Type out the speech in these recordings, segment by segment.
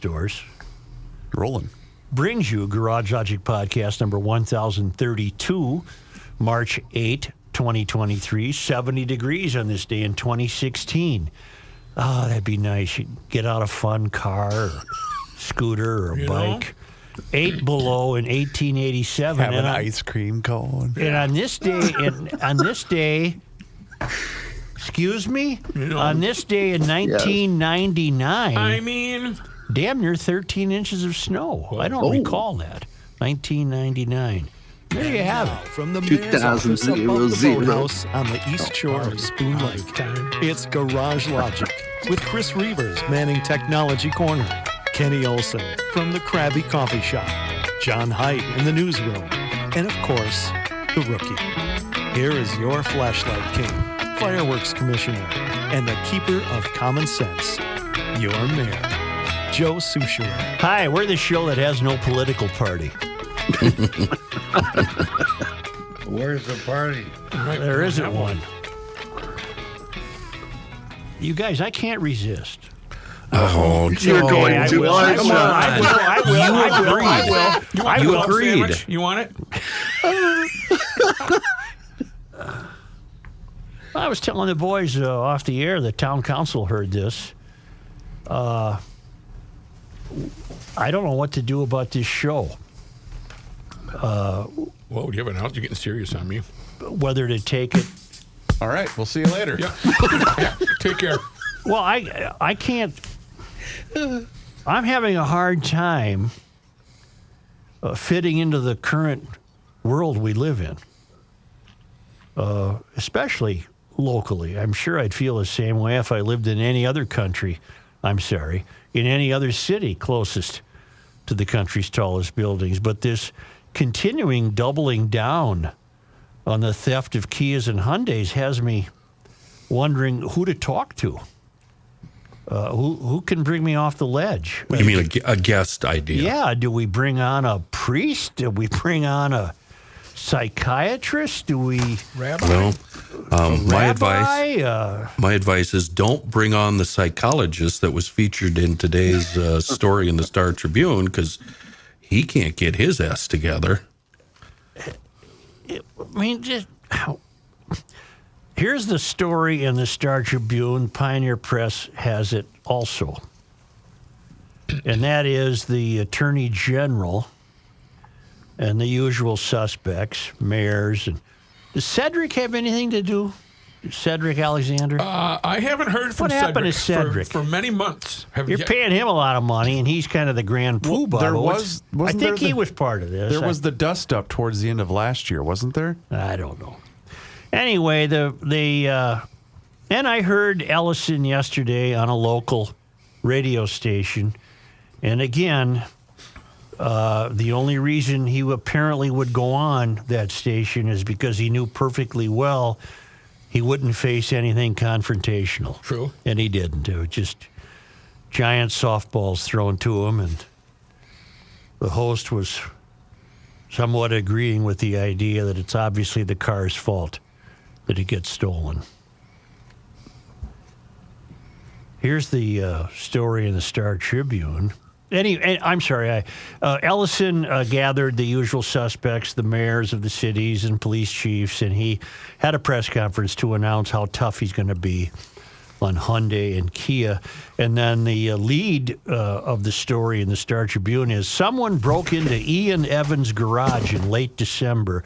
stores. Rolling. Brings you Garage Logic Podcast number 1032, March 8, 2023. 70 degrees on this day in 2016. Oh, that'd be nice. You'd get out a fun car or scooter or a bike. 8 below in 1887. Have an ice cream cone. And on this day, excuse me? On this day in 1999. I mean, damn near 13 inches of snow. I don't recall that. 1999. There you have it. From the mayor's office above the boathouse on the east shore of Spoon Lake, it's Garage Logic with Chris Reavers manning Technology Corner, Kenny Olson from the Krabby Coffee Shop, John Heidt in the newsroom, and of course, the Rookie. Here is your flashlight king, fireworks commissioner, and the keeper of common sense, your mayor, Joe Souchere. Hi, we're the show that has no political party. Where's the party? There isn't one. You guys, I can't resist. Oh, You're going to. I will. You agreed. You want it? I was telling the boys off the air, the town council heard this. I don't know what to do about this show. Whoa, do you have an out? You're getting serious on me. Whether to take it. all right. We'll see you later. Yeah. Take care. Well, I can't. I'm having a hard time fitting into the current world we live in, especially locally. I'm sure I'd feel the same way if I lived in any other country. I'm sorry, in any other city closest to the country's tallest buildings. But this continuing doubling down on the theft of Kias and Hyundais has me wondering who to talk to. Who can bring me off the ledge? You mean a guest idea? Yeah. Do we bring on a priest? Do we bring on a psychiatrist? Do we? Rabbi? Well, my Rabbi? advice is don't bring on the psychologist that was featured in today's story in the Star Tribune, because he can't get his ass together. I mean, just here's the story in the Star Tribune. Pioneer Press has it also. And that is the Attorney General and the usual suspects, mayors. And does Cedric have anything to do? Cedric Alexander? I haven't heard from What happened to Cedric Cedric? for many months. You're paying him a lot of money, and he's kind of the grand poobah. there but was- I wasn't think there he the- was part of this. There was the dust up towards the end of last year, wasn't there? I don't know. Anyway, and I heard Ellison yesterday on a local radio station, and again, the only reason he apparently would go on that station is because he knew perfectly well he wouldn't face anything confrontational. True. And he didn't. It was just giant softballs thrown to him, and the host was somewhat agreeing with the idea that it's obviously the car's fault that it gets stolen. Here's the story in the Star Tribune. I'm sorry. Ellison gathered the usual suspects, the mayors of the cities and police chiefs, and he had a press conference to announce how tough he's going to be on Hyundai and Kia. And then the lead of the story in the Star Tribune is someone broke into Ian Evans' garage in late December,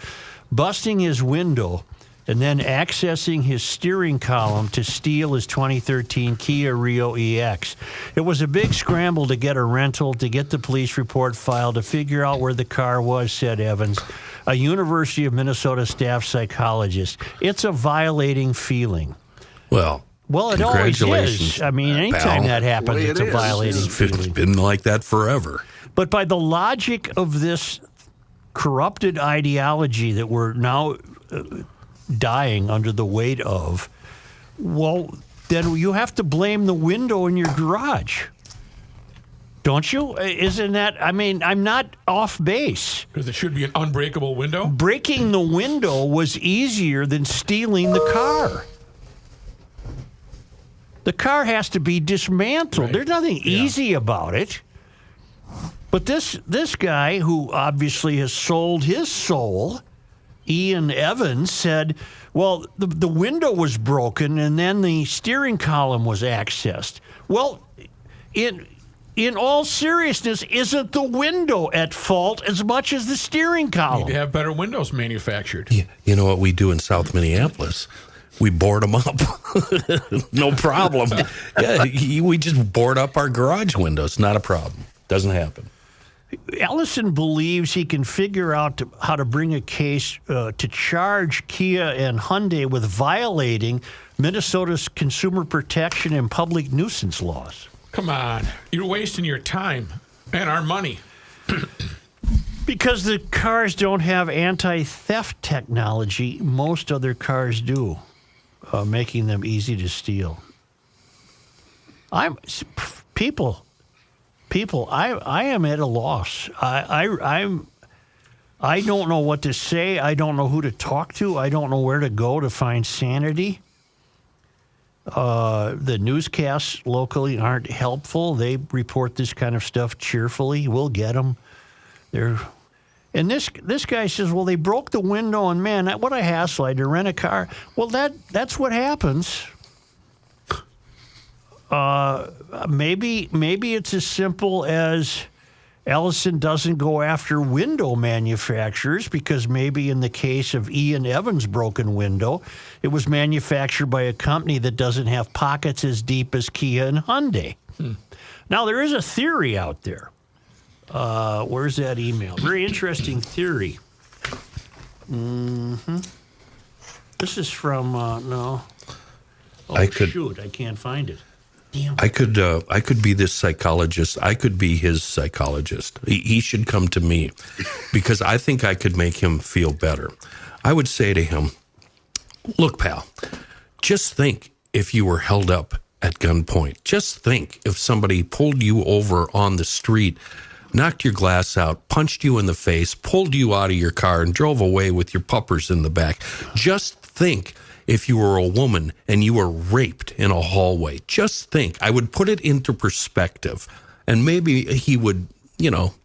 busting his window and then accessing his steering column to steal his 2013 Kia Rio EX. It was a big scramble to get a rental, to get the police report filed, to figure out where the car was, said Evans, a University of Minnesota staff psychologist. It's a violating feeling. Well, It always congratulations, is. I mean, anytime pal. that happens, Way it's it a is. violating It's feeling. been like that forever. But by the logic of this corrupted ideology that we're now dying under the weight of, well, then you have to blame the window in your garage. Don't you? Isn't that, I mean, I'm not off base. Because it should be an unbreakable window. Breaking the window was easier than stealing the car. The car has to be dismantled. Right. There's nothing Yeah. easy about it. But this guy, who obviously has sold his soul, Ian Evans, said, well, the window was broken and then the steering column was accessed. Well, in all seriousness, isn't the window at fault as much as the steering column? Need to have better windows manufactured. You know what we do in South Minneapolis? We board them up. No problem. Yeah, we just board up our garage windows. Not a problem. Doesn't happen. Ellison believes he can figure out how to bring a case to charge Kia and Hyundai with violating Minnesota's consumer protection and public nuisance laws. Come on. You're wasting your time and our money. Because the cars don't have anti-theft technology, most other cars do, making them easy to steal. People, I am at a loss. I don't know what to say. I don't know who to talk to. I don't know where to go to find sanity. The newscasts locally aren't helpful. They report this kind of stuff cheerfully. We'll get them. And this guy says, well, they broke the window, and man, what a hassle. I had to rent a car. Well, that's what happens. Maybe it's as simple as Ellison doesn't go after window manufacturers, because maybe in the case of Ian Evans' broken window, it was manufactured by a company that doesn't have pockets as deep as Kia and Hyundai. Now, there is a theory out there. Where's that email? Very interesting theory. This is from, no. Oh, shoot, I can't find it. Damn. I could be this psychologist. I could be his psychologist. He should come to me, because I think I could make him feel better. I would say to him, look, pal, just think if you were held up at gunpoint. Just think if somebody pulled you over on the street, knocked your glass out, punched you in the face, pulled you out of your car, and drove away with your puppers in the back. Just think if you were a woman and you were raped in a hallway. Just think. I would put it into perspective, and maybe he would,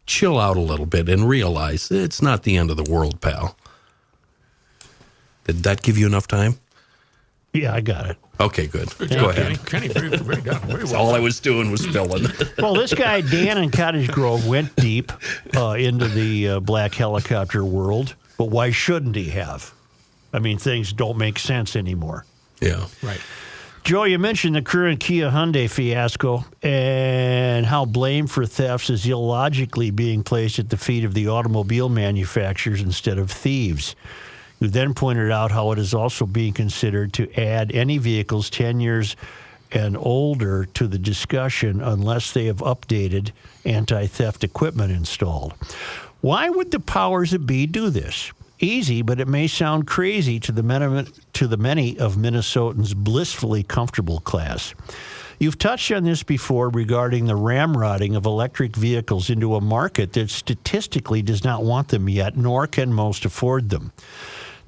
chill out a little bit and realize it's not the end of the world, pal. Did that give you enough time? Yeah, I got it. Okay, good. Good Go job, ahead. Kenny, very done. Very well. All I was doing was filling. Well, this guy, Dan in Cottage Grove, went deep into the black helicopter world, but why shouldn't he have? I mean, things don't make sense anymore. Yeah. Right. Joe, you mentioned the current Kia Hyundai fiasco and how blame for thefts is illogically being placed at the feet of the automobile manufacturers instead of thieves. You then pointed out how it is also being considered to add any vehicles 10 years and older to the discussion unless they have updated anti-theft equipment installed. Why would the powers that be do this? Easy, but it may sound crazy to the many of Minnesotans' blissfully comfortable class. You've touched on this before regarding the ramrodding of electric vehicles into a market that statistically does not want them yet, nor can most afford them.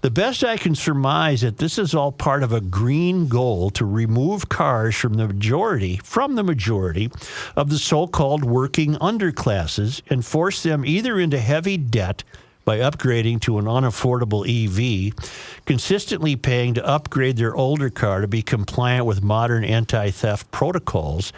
The best I can surmise that this is all part of a green goal to remove cars from the majority of the so-called working underclasses and force them either into heavy debt by upgrading to an unaffordable EV, consistently paying to upgrade their older car to be compliant with modern anti-theft protocols,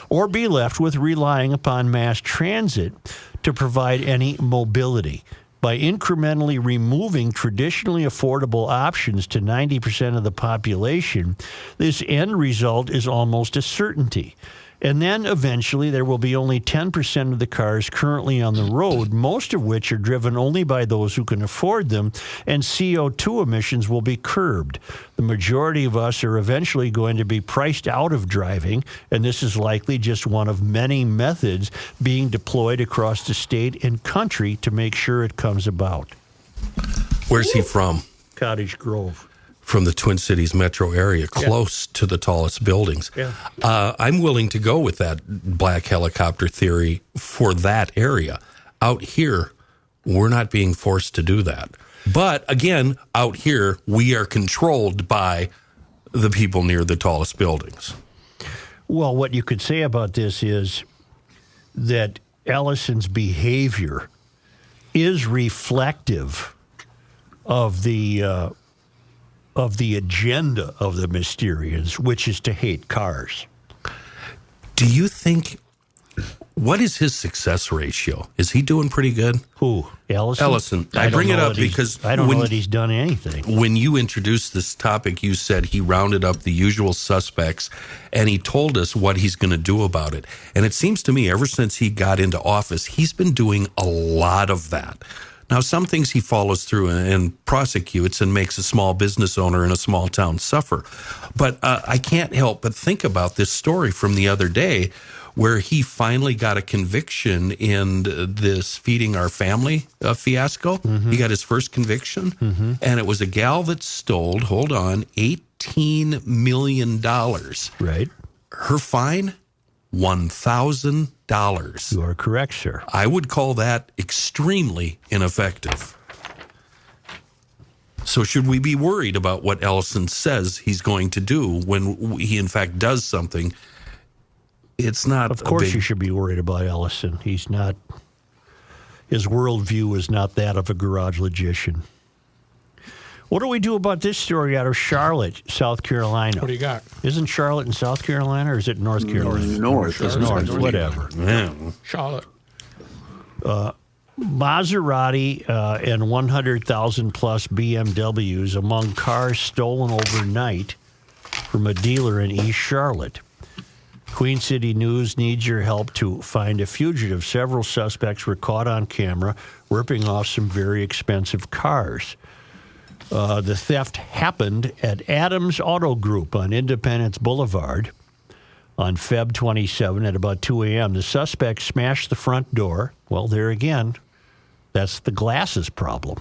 or be left with relying upon mass transit to provide any mobility. By incrementally removing traditionally affordable options to 90% of the population, this end result is almost a certainty. And then eventually there will be only 10% of the cars currently on the road, most of which are driven only by those who can afford them, and CO2 emissions will be curbed. The majority of us are eventually going to be priced out of driving, and this is likely just one of many methods being deployed across the state and country to make sure it comes about. Where's he from? Cottage Grove. From the Twin Cities metro area, close to the tallest buildings. Yeah. I'm willing to go with that black helicopter theory for that area. Out here, we're not being forced to do that. But again, out here, we are controlled by the people near the tallest buildings. Well, what you could say about this is that Ellison's behavior is reflective of the agenda of the Mysterians, which is to hate cars. Do you think, what is his success ratio? Is he doing pretty good? Who? Ellison? Ellison. I don't bring it know up that he's- because I don't when- know that he's done anything. When you introduced this topic, you said he rounded up the usual suspects and he told us what he's going to do about it. And it seems to me, ever since he got into office, he's been doing a lot of that. Now, some things he follows through and prosecutes and makes a small business owner in a small town suffer. But I can't help but think about this story from the other day where he finally got a conviction in this Feeding Our Family fiasco. He got his first conviction, and it was a gal that stole, hold on, $18 million. Right. Her fine, $1,000. You are correct, sir. I would call that extremely ineffective. So should we be worried about what Ellison says he's going to do when he in fact does something? It's not. Of course, you should be worried about Ellison. He's not. His worldview is not that of a garage logician. What do we do about this story out of Charlotte, South Carolina? What do you got? Isn't Charlotte in South Carolina, or is it North Carolina? North. It's north, whatever. Yeah. Charlotte. Maserati and 100,000 plus BMWs among cars stolen overnight from a dealer in East Charlotte. Queen City News needs your help to find a fugitive. Several suspects were caught on camera ripping off some very expensive cars. The theft happened at Adams Auto Group on Independence Boulevard on Feb 27 at about 2 a.m. The suspect smashed the front door. Well, there again, that's the glasses problem.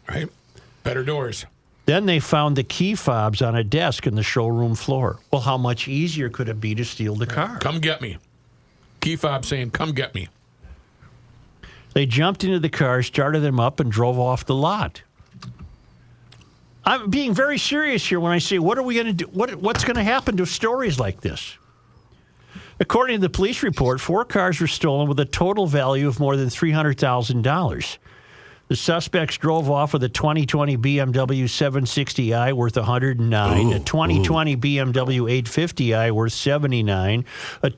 Right? Better doors. Then they found the key fobs on a desk in the showroom floor. Well, how much easier could it be to steal the car? Come get me. Key fob saying, come get me. They jumped into the car, started them up, and drove off the lot. I'm being very serious here when I say, what are we going to do? What's going to happen to stories like this? According to the police report, 4 cars were stolen with a total value of more than $300,000. The suspects drove off with a 2020 BMW 760i worth $109, a 2020 BMW 850i worth $79.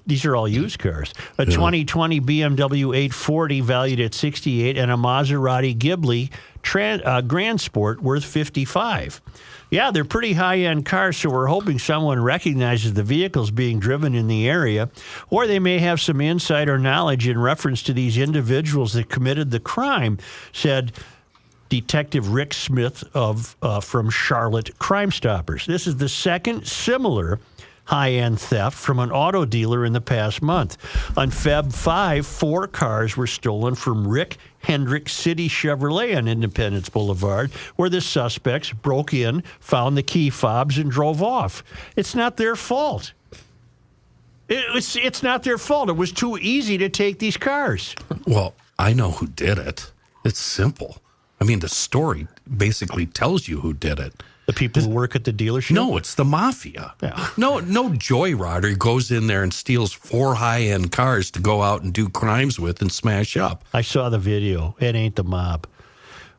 These are all used cars. A 2020 BMW 840 valued at $68, and a Maserati Ghibli Grand Sport worth $55. Yeah, they're pretty high-end cars, so we're hoping someone recognizes the vehicles being driven in the area, or they may have some insider knowledge in reference to these individuals that committed the crime, said Detective Rick Smith from Charlotte Crime Stoppers. This is the second similar high-end theft from an auto dealer in the past month. On Feb 5, 4 cars were stolen from Rick Hendrick City Chevrolet on Independence Boulevard, where the suspects broke in, found the key fobs, and drove off. It's not their fault. It's not their fault. It was too easy to take these cars. Well, I know who did it. It's simple. I mean, the story basically tells you who did it. The people who work at the dealership? No, it's the mafia. Yeah. No joyrider goes in there and steals 4 high-end cars to go out and do crimes with and smash up. I saw the video. It ain't the mob.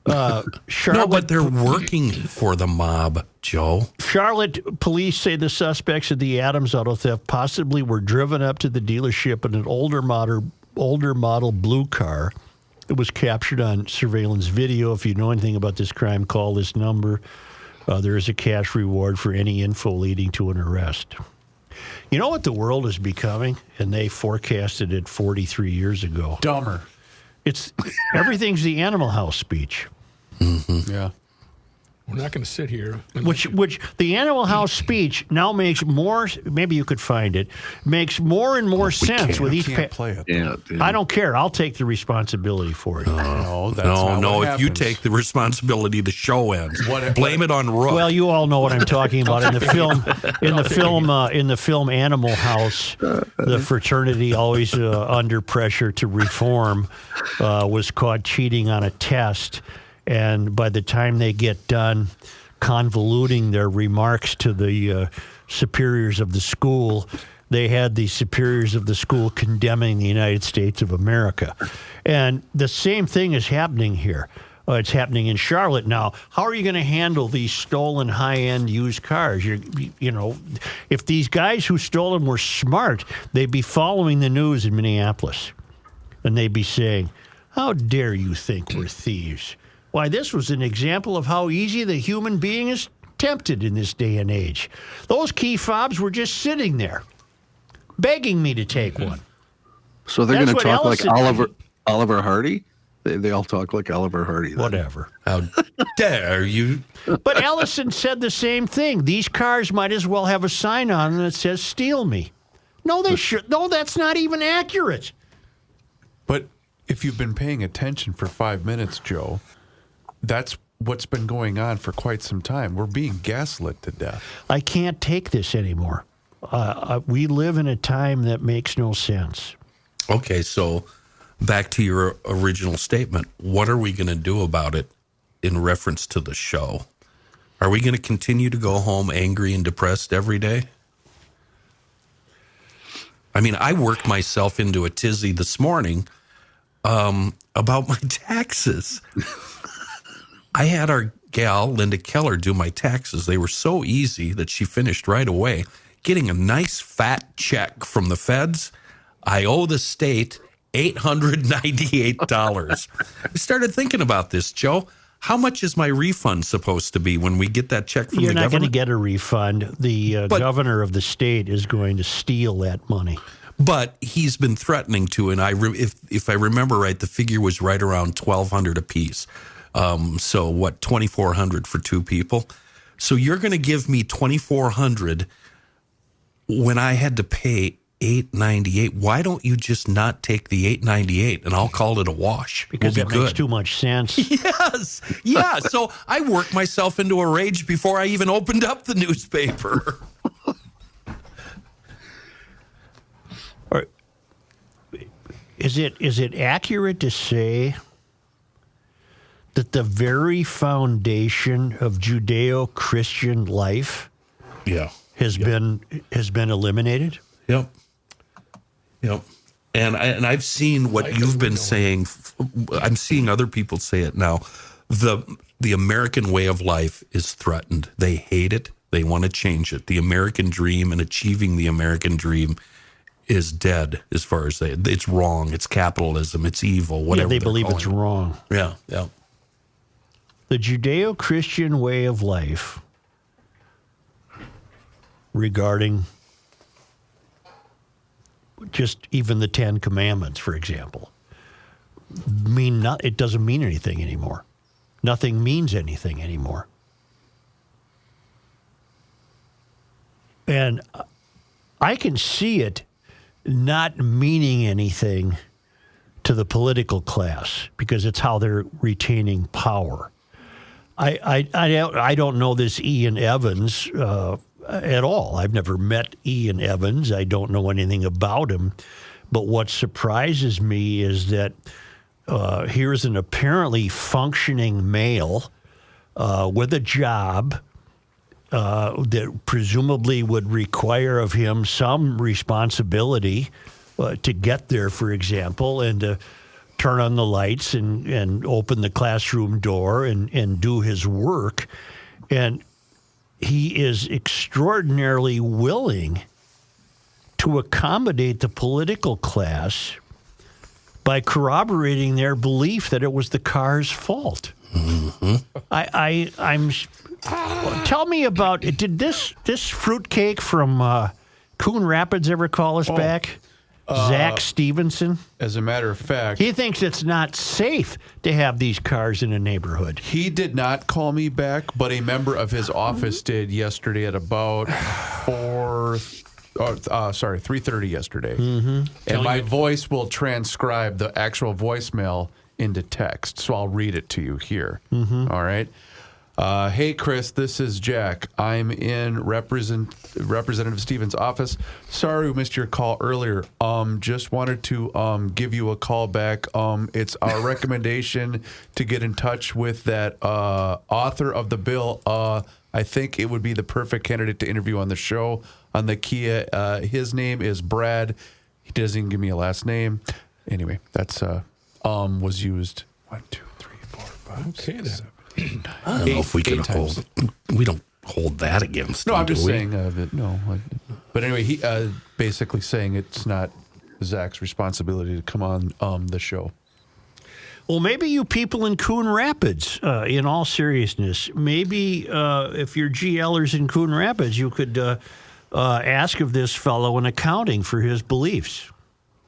Charlotte, No, but they're working for the mob, Joe. Charlotte police say the suspects of the Adams auto theft possibly were driven up to the dealership in an older model blue car. It was captured on surveillance video. If you know anything about this crime, call this number. There is a cash reward for any info leading to an arrest. You know what the world is becoming? And they forecasted it 43 years ago. Dumber. Everything's the Animal House speech. Yeah. We're not going to sit here. and Which the Animal House speech now makes more. Maybe you could find it. Makes more and more sense with each. Can't play it. Yeah. I don't care. I'll take the responsibility for it. No, that's not No. what If you happens. take the responsibility, the show ends. What- Blame it on Rook. Well, you all know what I'm talking about in the film. In the film Animal House, the fraternity, always under pressure to reform, was caught cheating on a test, and by the time they get done convoluting their remarks to the superiors of the school, they had the superiors of the school condemning the United States of America. And the same thing is happening here. It's happening in Charlotte now. How are you going to handle these stolen high-end used cars? You know, if these guys who stole them were smart, they'd be following the news in Minneapolis. And they'd be saying, how dare you think we're thieves? Why, this was an example of how easy the human being is tempted in this day and age. Those key fobs were just sitting there, begging me to take one. So they're going to That's talk what like Oliver Hardy? They all talk like Oliver Hardy. Then. Whatever. How dare you? But Ellison said the same thing. These cars might as well have a sign on them that says "Steal me." No, they should. No, that's not even accurate. But if you've been paying attention for 5 minutes, Joe, that's what's been going on for quite some time. We're being gaslit to death. I can't take this anymore. We live in a time that makes no sense. Okay, so back to your original statement. What are we going to do about it in reference to the show? Are we going to continue to go home angry and depressed every day? I mean, I worked myself into a tizzy this morning about my taxes. I had our gal, Linda Keller, do my taxes. They were so easy that she finished right away, getting a nice fat check from the feds. I owe the state $898. I started thinking about this, Joe. How much is my refund supposed to be when we get that check from the government? You're not going to get a refund. The governor of the state is going to steal that money. But he's been threatening to, and if I remember right, the figure was right around $1,200 apiece. So what, $2,400 for two people? So you're going to give me $2,400 when I had to pay $898. Why don't you just not take the $898 and I'll call it a wash? Because we'll that be makes good. too much sense. Yes. Yeah. So I worked myself into a rage before I even opened up the newspaper. Or is it accurate to say that the very foundation of Judeo-Christian life Yeah. has been eliminated? Yep. And I've seen what you've been saying. I'm seeing other people say it now. The American way of life is threatened. They hate it. They want to change it. The American dream and achieving the American dream is dead as far as it's wrong. It's capitalism. It's evil. Whatever they they're believe calling it's it. wrong. Yeah. The Judeo-Christian way of life regarding just even the Ten Commandments, for example, it doesn't mean anything anymore. Nothing means anything anymore. And I can see it not meaning anything to the political class because it's how they're retaining power. I don't know this Ian Evans at all. I've never met Ian Evans. I don't know anything about him. But what surprises me is that here's an apparently functioning male with a job that presumably would require of him some responsibility to get there, for example, and to turn on the lights and open the classroom door and do his work. And he is extraordinarily willing to accommodate the political class by corroborating their belief that it was the car's fault. Mm-hmm. Tell me about it. Did this fruitcake from Coon Rapids ever call us back? Zach Stevenson? As a matter of fact, He thinks it's not safe to have these cars in a neighborhood. he did not call me back, but a member of his office did yesterday at about 3:30 yesterday. Mm-hmm. And my voice will transcribe the actual voicemail into text, so I'll read it to you here. Mm-hmm. All right. Hey, Chris, this is Jack. I'm in Representative Stevens' office. Sorry we missed your call earlier. Just wanted to give you a call back. It's our recommendation to get in touch with that author of the bill. I I think it would be the perfect candidate to interview on the show on the Kia. His name is Brad. He doesn't even give me a last name. Anyway, that's was used 1, 2, 3, 4, 5, Okay, 6, then. 7, 8, I don't know if we can times. hold. We don't hold that against. No, him, I'm just do we? saying that no. But anyway, he basically saying it's not Zach's responsibility to come on the show. Well, maybe you people in Coon Rapids, in all seriousness, maybe if you're GLers in Coon Rapids, you could ask of this fellow an accounting for his beliefs.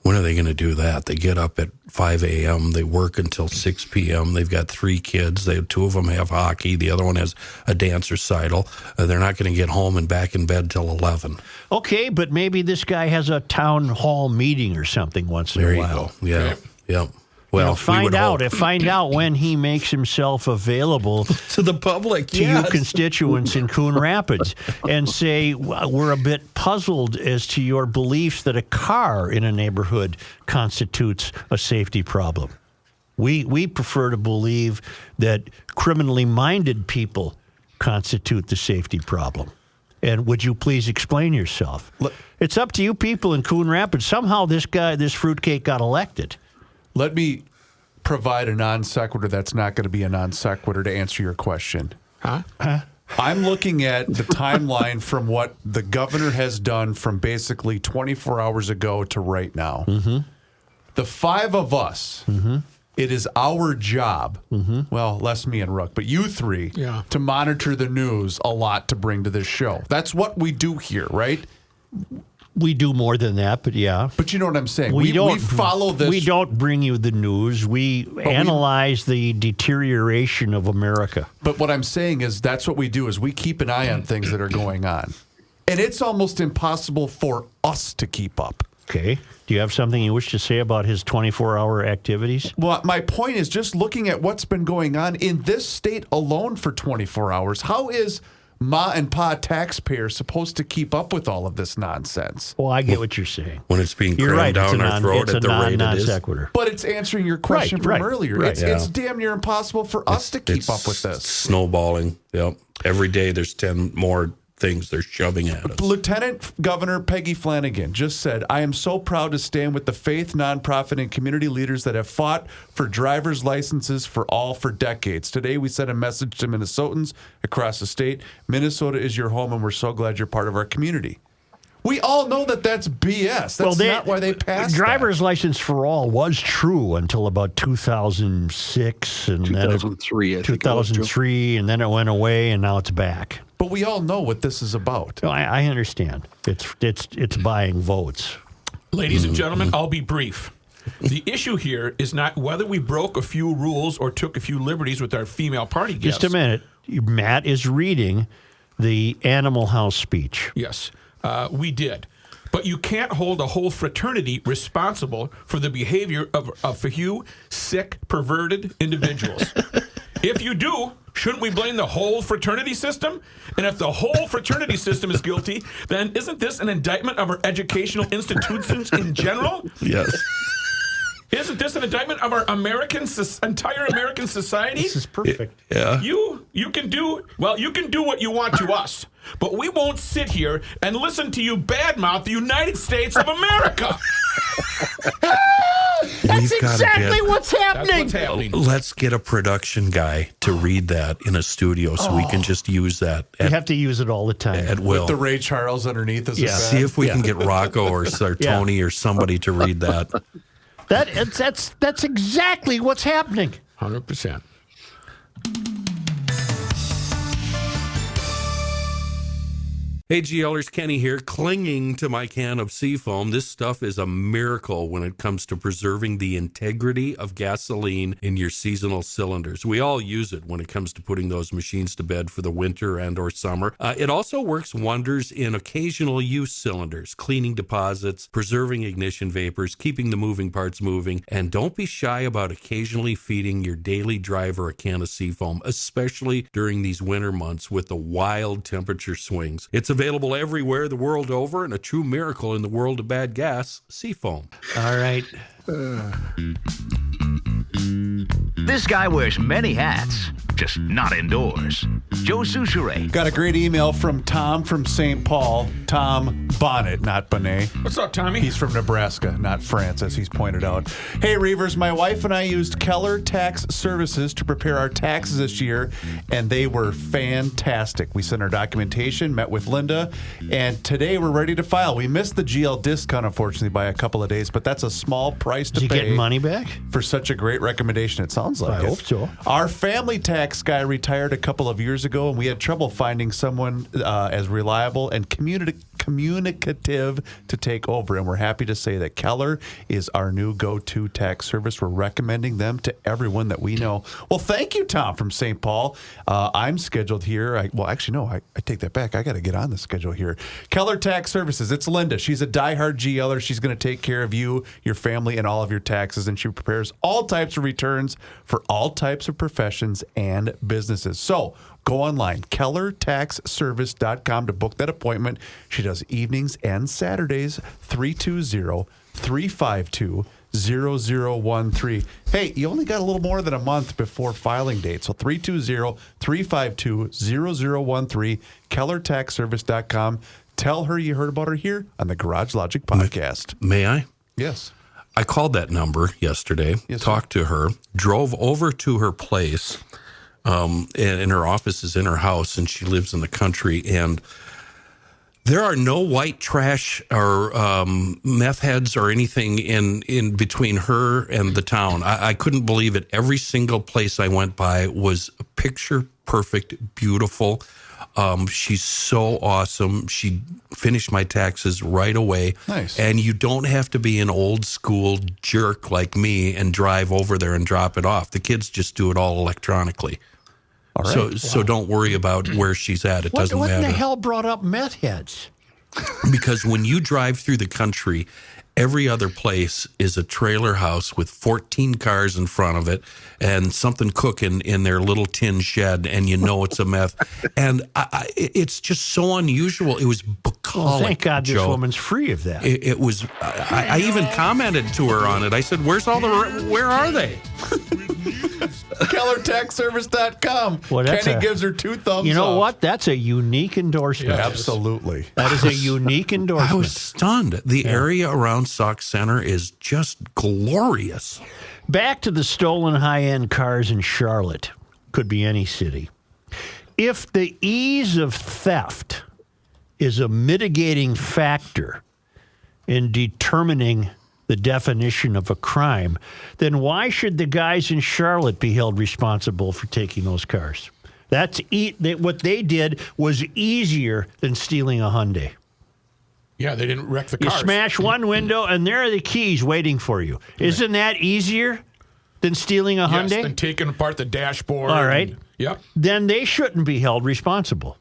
When are they going to do that? They get up at 5 a.m. They work until 6 p.m. They've got 3 kids. Two of them have hockey. The other one has a dance recital. They're not going to get home and back in bed till 11. Okay, but maybe this guy has a town hall meeting or something once in There a you while. go. Yeah. Okay. Yep. Well, find out when he makes himself available to the public, to you constituents in Coon Rapids, and say we're a bit puzzled as to your beliefs that a car in a neighborhood constitutes a safety problem. We prefer to believe that criminally minded people constitute the safety problem. And would you please explain yourself? It's up to you people in Coon Rapids. Somehow this fruitcake got elected. Let me provide a non sequitur that's not going to be a non sequitur to answer your question. Huh? I'm looking at the timeline from what the governor has done from basically 24 hours ago to right now. Mm-hmm. The 5 of us, it is our job, well, less me and Rook, but you 3, to monitor the news a lot to bring to this show. That's what we do here, right? We do more than that, but yeah. But you know what I'm saying? We follow this. We don't bring you the news. We analyze the deterioration of America. But what I'm saying is that's what we do is we keep an eye on things that are going on. And it's almost impossible for us to keep up. Okay. Do you have something you wish to say about his 24-hour activities? Well, my point is just looking at what's been going on in this state alone for 24 hours. How is ma and pa taxpayers supposed to keep up with all of this nonsense? Well, I get what you're saying. When it's being You're crammed right. down our throat at the rate it is. Sequitur. But it's answering your question from earlier. Right. It's damn near impossible for us to keep up with this. Snowballing. Yep. Every day there's 10 more things they're shoving at us. Lieutenant Governor Peggy Flanagan just said, I am so proud to stand with the faith, nonprofit, and community leaders that have fought for driver's licenses for all for decades. Today, we sent a message to Minnesotans across the state. Minnesota is your home, and we're so glad you're part of our community. We all know that that's BS. That's not why they passed driver's license for all was true until about 2006 and 2003, then 2003, and then it went away, and now it's back. But we all know what this is about. I understand. It's buying votes. Ladies and gentlemen, I'll be brief. The issue here is not whether we broke a few rules or took a few liberties with our female party guests. Just a minute. Matt is reading the Animal House speech. Yes, we did. But you can't hold a whole fraternity responsible for the behavior of a few sick, perverted individuals. If you do, shouldn't we blame the whole fraternity system? And if the whole fraternity system is guilty, then isn't this an indictment of our educational institutions in general? Yes. Isn't this an indictment of our entire American society? This is perfect. Yeah. You can do what you want to us, but we won't sit here and listen to you badmouth the United States of America. That's exactly what's happening. That's what's happening. Let's get a production guy to read that in a studio so we can just use that You have to use it all the time. at will. With the Ray Charles underneath as Yeah. a See if we can get Rocco or Tony or somebody to read that. That's exactly what's happening. 100%. Hey, GLers, Kenny here, clinging to my can of Seafoam. This stuff is a miracle when it comes to preserving the integrity of gasoline in your seasonal cylinders. We all use it when it comes to putting those machines to bed for the winter and or summer. It also works wonders in occasional use cylinders, cleaning deposits, preserving ignition vapors, keeping the moving parts moving, and don't be shy about occasionally feeding your daily driver a can of Seafoam, especially during these winter months with the wild temperature swings. It's available everywhere the world over, and a true miracle in the world of bad gas, Seafoam. All right. This guy wears many hats, just not indoors. Joe Souchere. Got a great email from Tom from St. Paul. Tom Bonnet, not Bonnet. What's up, Tommy? He's from Nebraska, not France, as he's pointed out. Hey, Reavers, my wife and I used Keller Tax Services to prepare our taxes this year, and they were fantastic. We sent our documentation, met with Linda, and today we're ready to file. We missed the GL discount, unfortunately, by a couple of days, but that's a small price to Is he pay getting money back? for such a great recommendation. It sounds like I it. hope so. Our family tax guy retired a couple of years ago, and we had trouble finding someone as reliable and communicative to take over. And we're happy to say that Keller is our new go-to tax service. We're recommending them to everyone that we know. Well, thank you, Tom from St. Paul. I'm scheduled here. I take that back. I got to get on the schedule here. Keller Tax Services. It's Linda. She's a diehard GLer. She's going to take care of you, your family, and all of your taxes. And she prepares all types of returns for all types of professions and businesses. So go online, kellertaxservice.com to book that appointment. She does evenings and Saturdays, 320-352-0013. Hey, you only got a little more than a month before filing date. So 320-352-0013, kellertaxservice.com. Tell her you heard about her here on the Garage Logic podcast. May I? Yes. I called that number yesterday, talked to her, drove over to her place, and her office is in her house, and she lives in the country, and there are no white trash or meth heads or anything in between her and the town. I couldn't believe it. Every single place I went by was picture perfect, beautiful. She's so awesome. She finished my taxes right away. Nice. And you don't have to be an old school jerk like me and drive over there and drop it off. The kids just do it all electronically. All right. So don't worry about where she's at. It doesn't What matter. in the hell brought up meth heads? Because when you drive through the country, every other place is a trailer house with 14 cars in front of it and something cooking in their little tin shed, and you know it's a meth. And it's just so unusual. It was bucolic, Well, thank God this Joe. woman's free of that. It was. I even commented to her on it. I said, "Where are they?" KellerTaxService.com. Well, Kenny gives her 2 thumbs up. You know what? That's a unique endorsement. Yeah. Absolutely. That is a unique endorsement. I was stunned. The area around Sauk Center is just glorious. Back to the stolen high-end cars in Charlotte. Could be any city. If the ease of theft is a mitigating factor in determining the definition of a crime, then why should the guys in Charlotte be held responsible for taking those cars? What they did was easier than stealing a Hyundai. Yeah, they didn't wreck the You cars. smash one window, and there are the keys waiting for you. Isn't that easier than stealing a Yes, Hyundai? then taking apart the dashboard. All right. Yep. Then they shouldn't be held responsible.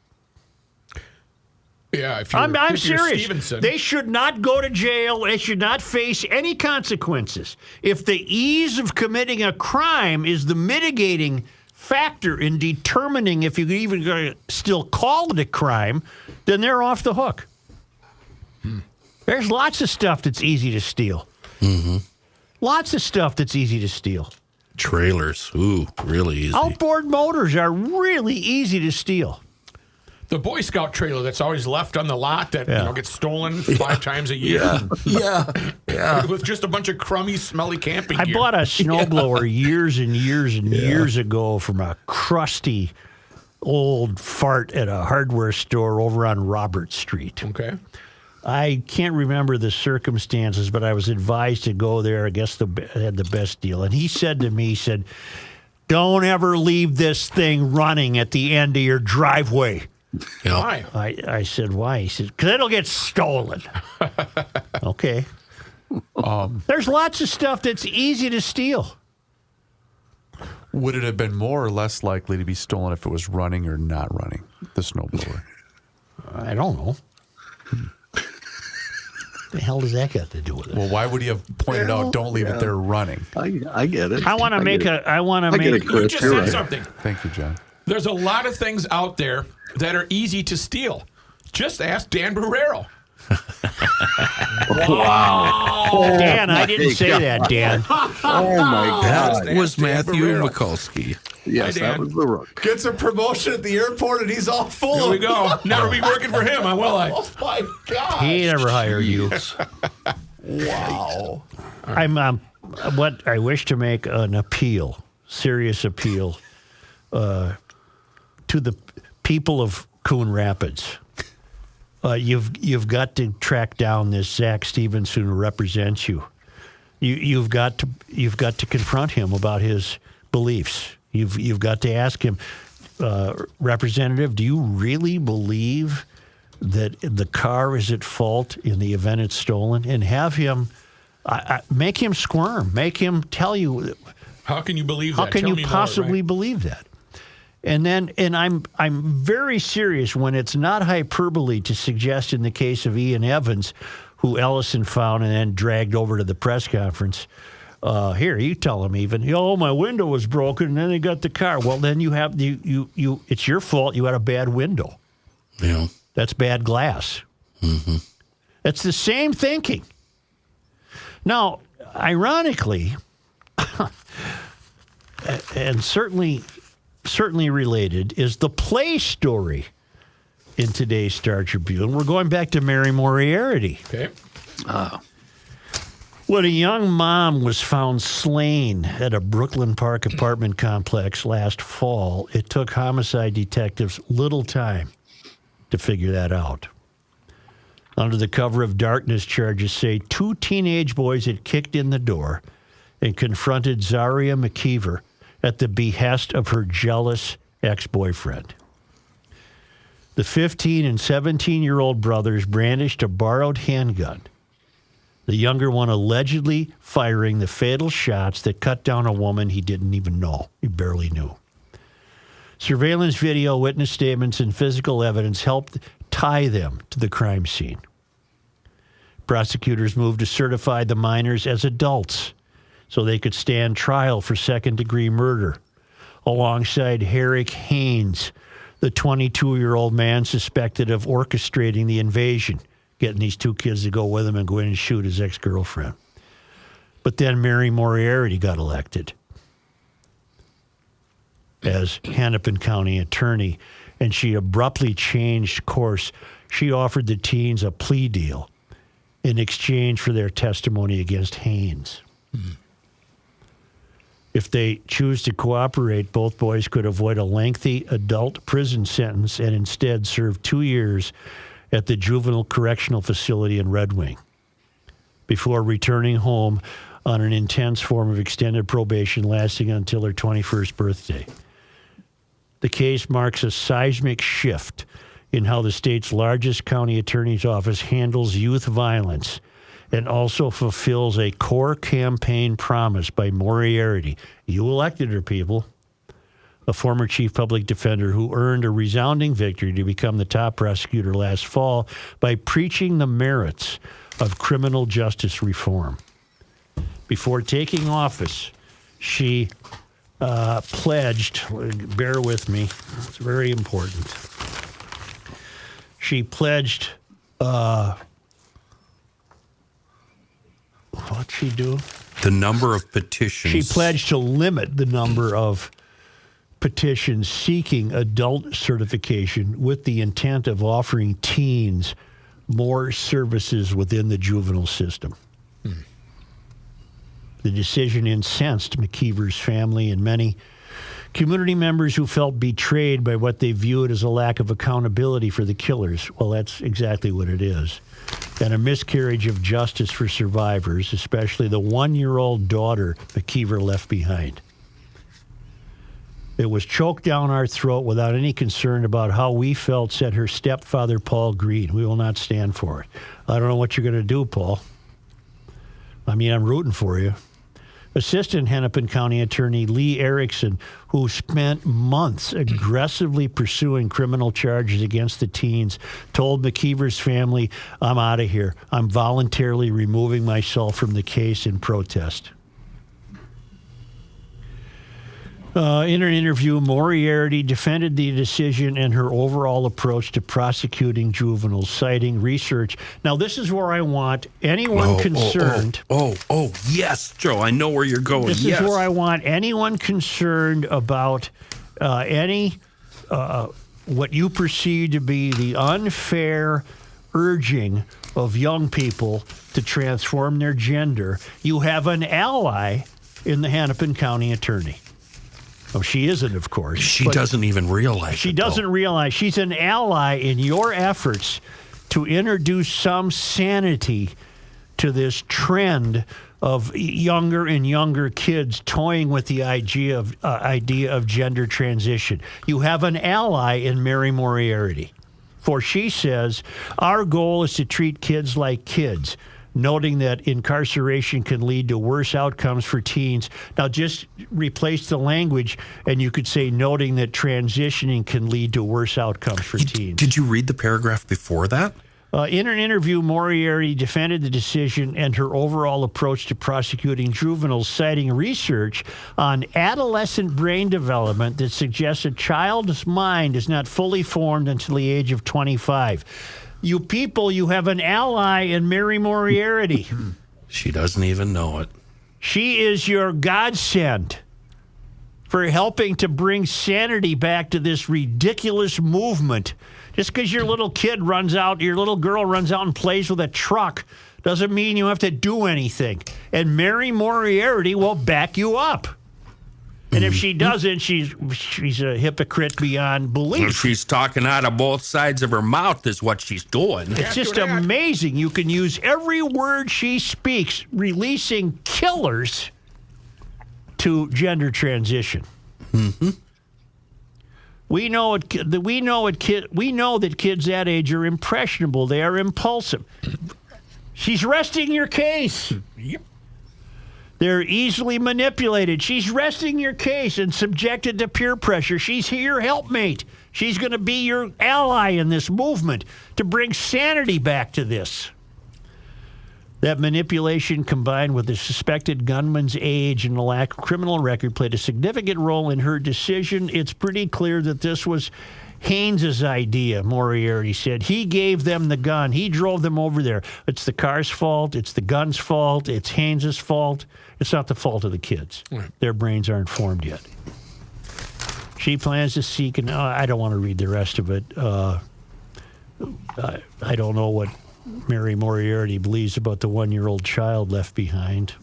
Yeah, if you're, I'm if you're serious. Stevenson, They should not go to jail. They should not face any consequences. If the ease of committing a crime is the mitigating factor in determining if you're even going to still call it a crime, then they're off the hook. There's lots of stuff that's easy to steal. Mm-hmm. Lots of stuff that's easy to steal. Trailers, ooh, really easy. Outboard motors are really easy to steal. the Boy Scout trailer that's always left on the lot that gets stolen 5 times a year. Yeah. With just a bunch of crummy, smelly camping I gear. bought a snowblower years and years and years ago from a crusty old fart at a hardware store over on Robert Street. Okay. I can't remember the circumstances, but I was advised to go there. I guess they had the best deal. And he said to me, don't ever leave this thing running at the end of your driveway. Why? I said, why? He said, because it'll get stolen. Okay. There's lots of stuff that's easy to steal. Would it have been more or less likely to be stolen if it was running or not running, the snowblower? I don't know. The hell does that got to do with it? Well, why would he have pointed out, don't leave it there running? I get it. I want to make get it. a. I want to I get make. it, Chris. You just You're said right. something. Thank you, John. There's a lot of things out there that are easy to steal. Just ask Dan Barrero. Wow. Dan, I didn't say that, Dan. Oh my God. That was Dan Matthew Barrero. Mikulski. Yes, Hi, that Dan. was the rook. Gets a promotion at the airport and he's all full. Here we go. Never be working for him, will I? Oh my God. He never hired you. Wow. I'm what I wish to make an appeal, serious appeal, to the people of Coon Rapids. You've got to track down this Zach Stevenson who represents you. You've got to confront him about his beliefs. You've got to ask him, Representative, do you really believe that the car is at fault in the event it's stolen? And have him make him squirm. Make him tell you. How can you believe that? How can Tell you me more, possibly right? believe that? And I'm very serious when it's not hyperbole to suggest in the case of Ian Evans, who Ellison found and then dragged over to the press conference. Here, you tell him even, my window was broken and then they got the car. Well, then you have you it's your fault. You had a bad window. Yeah. That's bad glass. Mm-hmm. That's the same thinking. Now, ironically, and certainly related, is the play story in today's Star Tribune. We're going back to Mary Moriarty. Okay. When a young mom was found slain at a Brooklyn Park apartment complex last fall, it took homicide detectives little time to figure that out. Under the cover of darkness, charges say 2 teenage boys had kicked in the door and confronted Zaria McKeever at the behest of her jealous ex-boyfriend. The 15 and 17-year-old brothers brandished a borrowed handgun, the younger one allegedly firing the fatal shots that cut down a woman he didn't even know. He barely knew. Surveillance video, witness statements, and physical evidence helped tie them to the crime scene. Prosecutors moved to certify the minors as adults so they could stand trial for second-degree murder, alongside Herrick Haynes, the 22-year-old man suspected of orchestrating the invasion, getting these 2 kids to go with him and go in and shoot his ex-girlfriend. But then Mary Moriarty got elected as Hennepin County attorney, and she abruptly changed course. She offered the teens a plea deal in exchange for their testimony against Haynes. Mm-hmm. If they choose to cooperate, both boys could avoid a lengthy adult prison sentence and instead serve 2 years at the juvenile correctional facility in Red Wing before returning home on an intense form of extended probation lasting until their 21st birthday. The case marks a seismic shift in how the state's largest county attorney's office handles youth violence and also fulfills a core campaign promise by Moriarty. You elected her, people. A former chief public defender who earned a resounding victory to become the top prosecutor last fall by preaching the merits of criminal justice reform. Before taking office, she pledged, bear with me, it's very important. She pledged, what'd she do? The number of petitions. She pledged to limit the number of petitions seeking adult certification with the intent of offering teens more services within the juvenile system. The decision incensed McKeever's family and many community members who felt betrayed by what they viewed as a lack of accountability for the killers. Well, that's exactly what it is. And a miscarriage of justice for survivors, especially the 1-year-old daughter McKeever left behind. It was choked down our throat without any concern about how we felt, said her stepfather, Paul Green. We will not stand for it. I don't know what you're going to do, Paul. I mean, I'm rooting for you. Assistant Hennepin County Attorney Lee Erickson, who spent months aggressively pursuing criminal charges against the teens, told McKeever's family, I'm out of here. I'm voluntarily removing myself from the case in protest. In an interview, Moriarty defended the decision and her overall approach to prosecuting juveniles, citing research. Now, this is where I want anyone concerned. Yes, Joe, I know where you're going. This is where I want anyone concerned about what you perceive to be the unfair urging of young people to transform their gender. You have an ally in the Hennepin County Attorney. Oh, she isn't, of course. She doesn't even realize She it, doesn't though. realize she's an ally in your efforts to introduce some sanity to this trend of younger and younger kids toying with the idea of gender transition. You have an ally in Mary Moriarty. For she says, our goal is to treat kids like kids, noting that incarceration can lead to worse outcomes for teens. Now, just replace the language, and you could say, noting that transitioning can lead to worse outcomes for teens. Did you read the paragraph before that? In an interview, Moriarty defended the decision and her overall approach to prosecuting juveniles, citing research on adolescent brain development that suggests a child's mind is not fully formed until the age of 25. You people, you have an ally in Mary Moriarty. She doesn't even know it. She is your godsend for helping to bring sanity back to this ridiculous movement. Just because your little kid runs out, your little girl runs out and plays with a truck, doesn't mean you have to do anything. And Mary Moriarty will back you up. And if she doesn't, she's a hypocrite beyond belief. She's talking out of both sides of her mouth is what she's doing. It's just amazing. You can use every word she speaks, releasing killers to gender transition. Mm-hmm. We know that kids that age are impressionable. They are impulsive. She's resting your case. Yep. They're easily manipulated. She's resting your case and subjected to peer pressure. She's your helpmate. She's going to be your ally in this movement to bring sanity back to this. That manipulation, combined with the suspected gunman's age and the lack of criminal record, played a significant role in her decision. It's pretty clear that this was Haynes's idea, Moriarty said. He gave them the gun. He drove them over there. It's the car's fault. It's the gun's fault. It's Haynes's fault. It's not the fault of the kids. Right. Their brains aren't formed yet. She plans to seek, and I don't want to read the rest of it. I don't know what Mary Moriarty believes about the 1-year-old child left behind.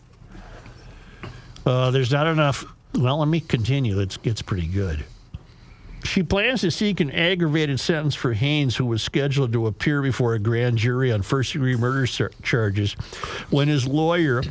There's not enough. Well, let me continue. It gets pretty good. She plans to seek an aggravated sentence for Haynes, who was scheduled to appear before a grand jury on first-degree murder charges, when his lawyer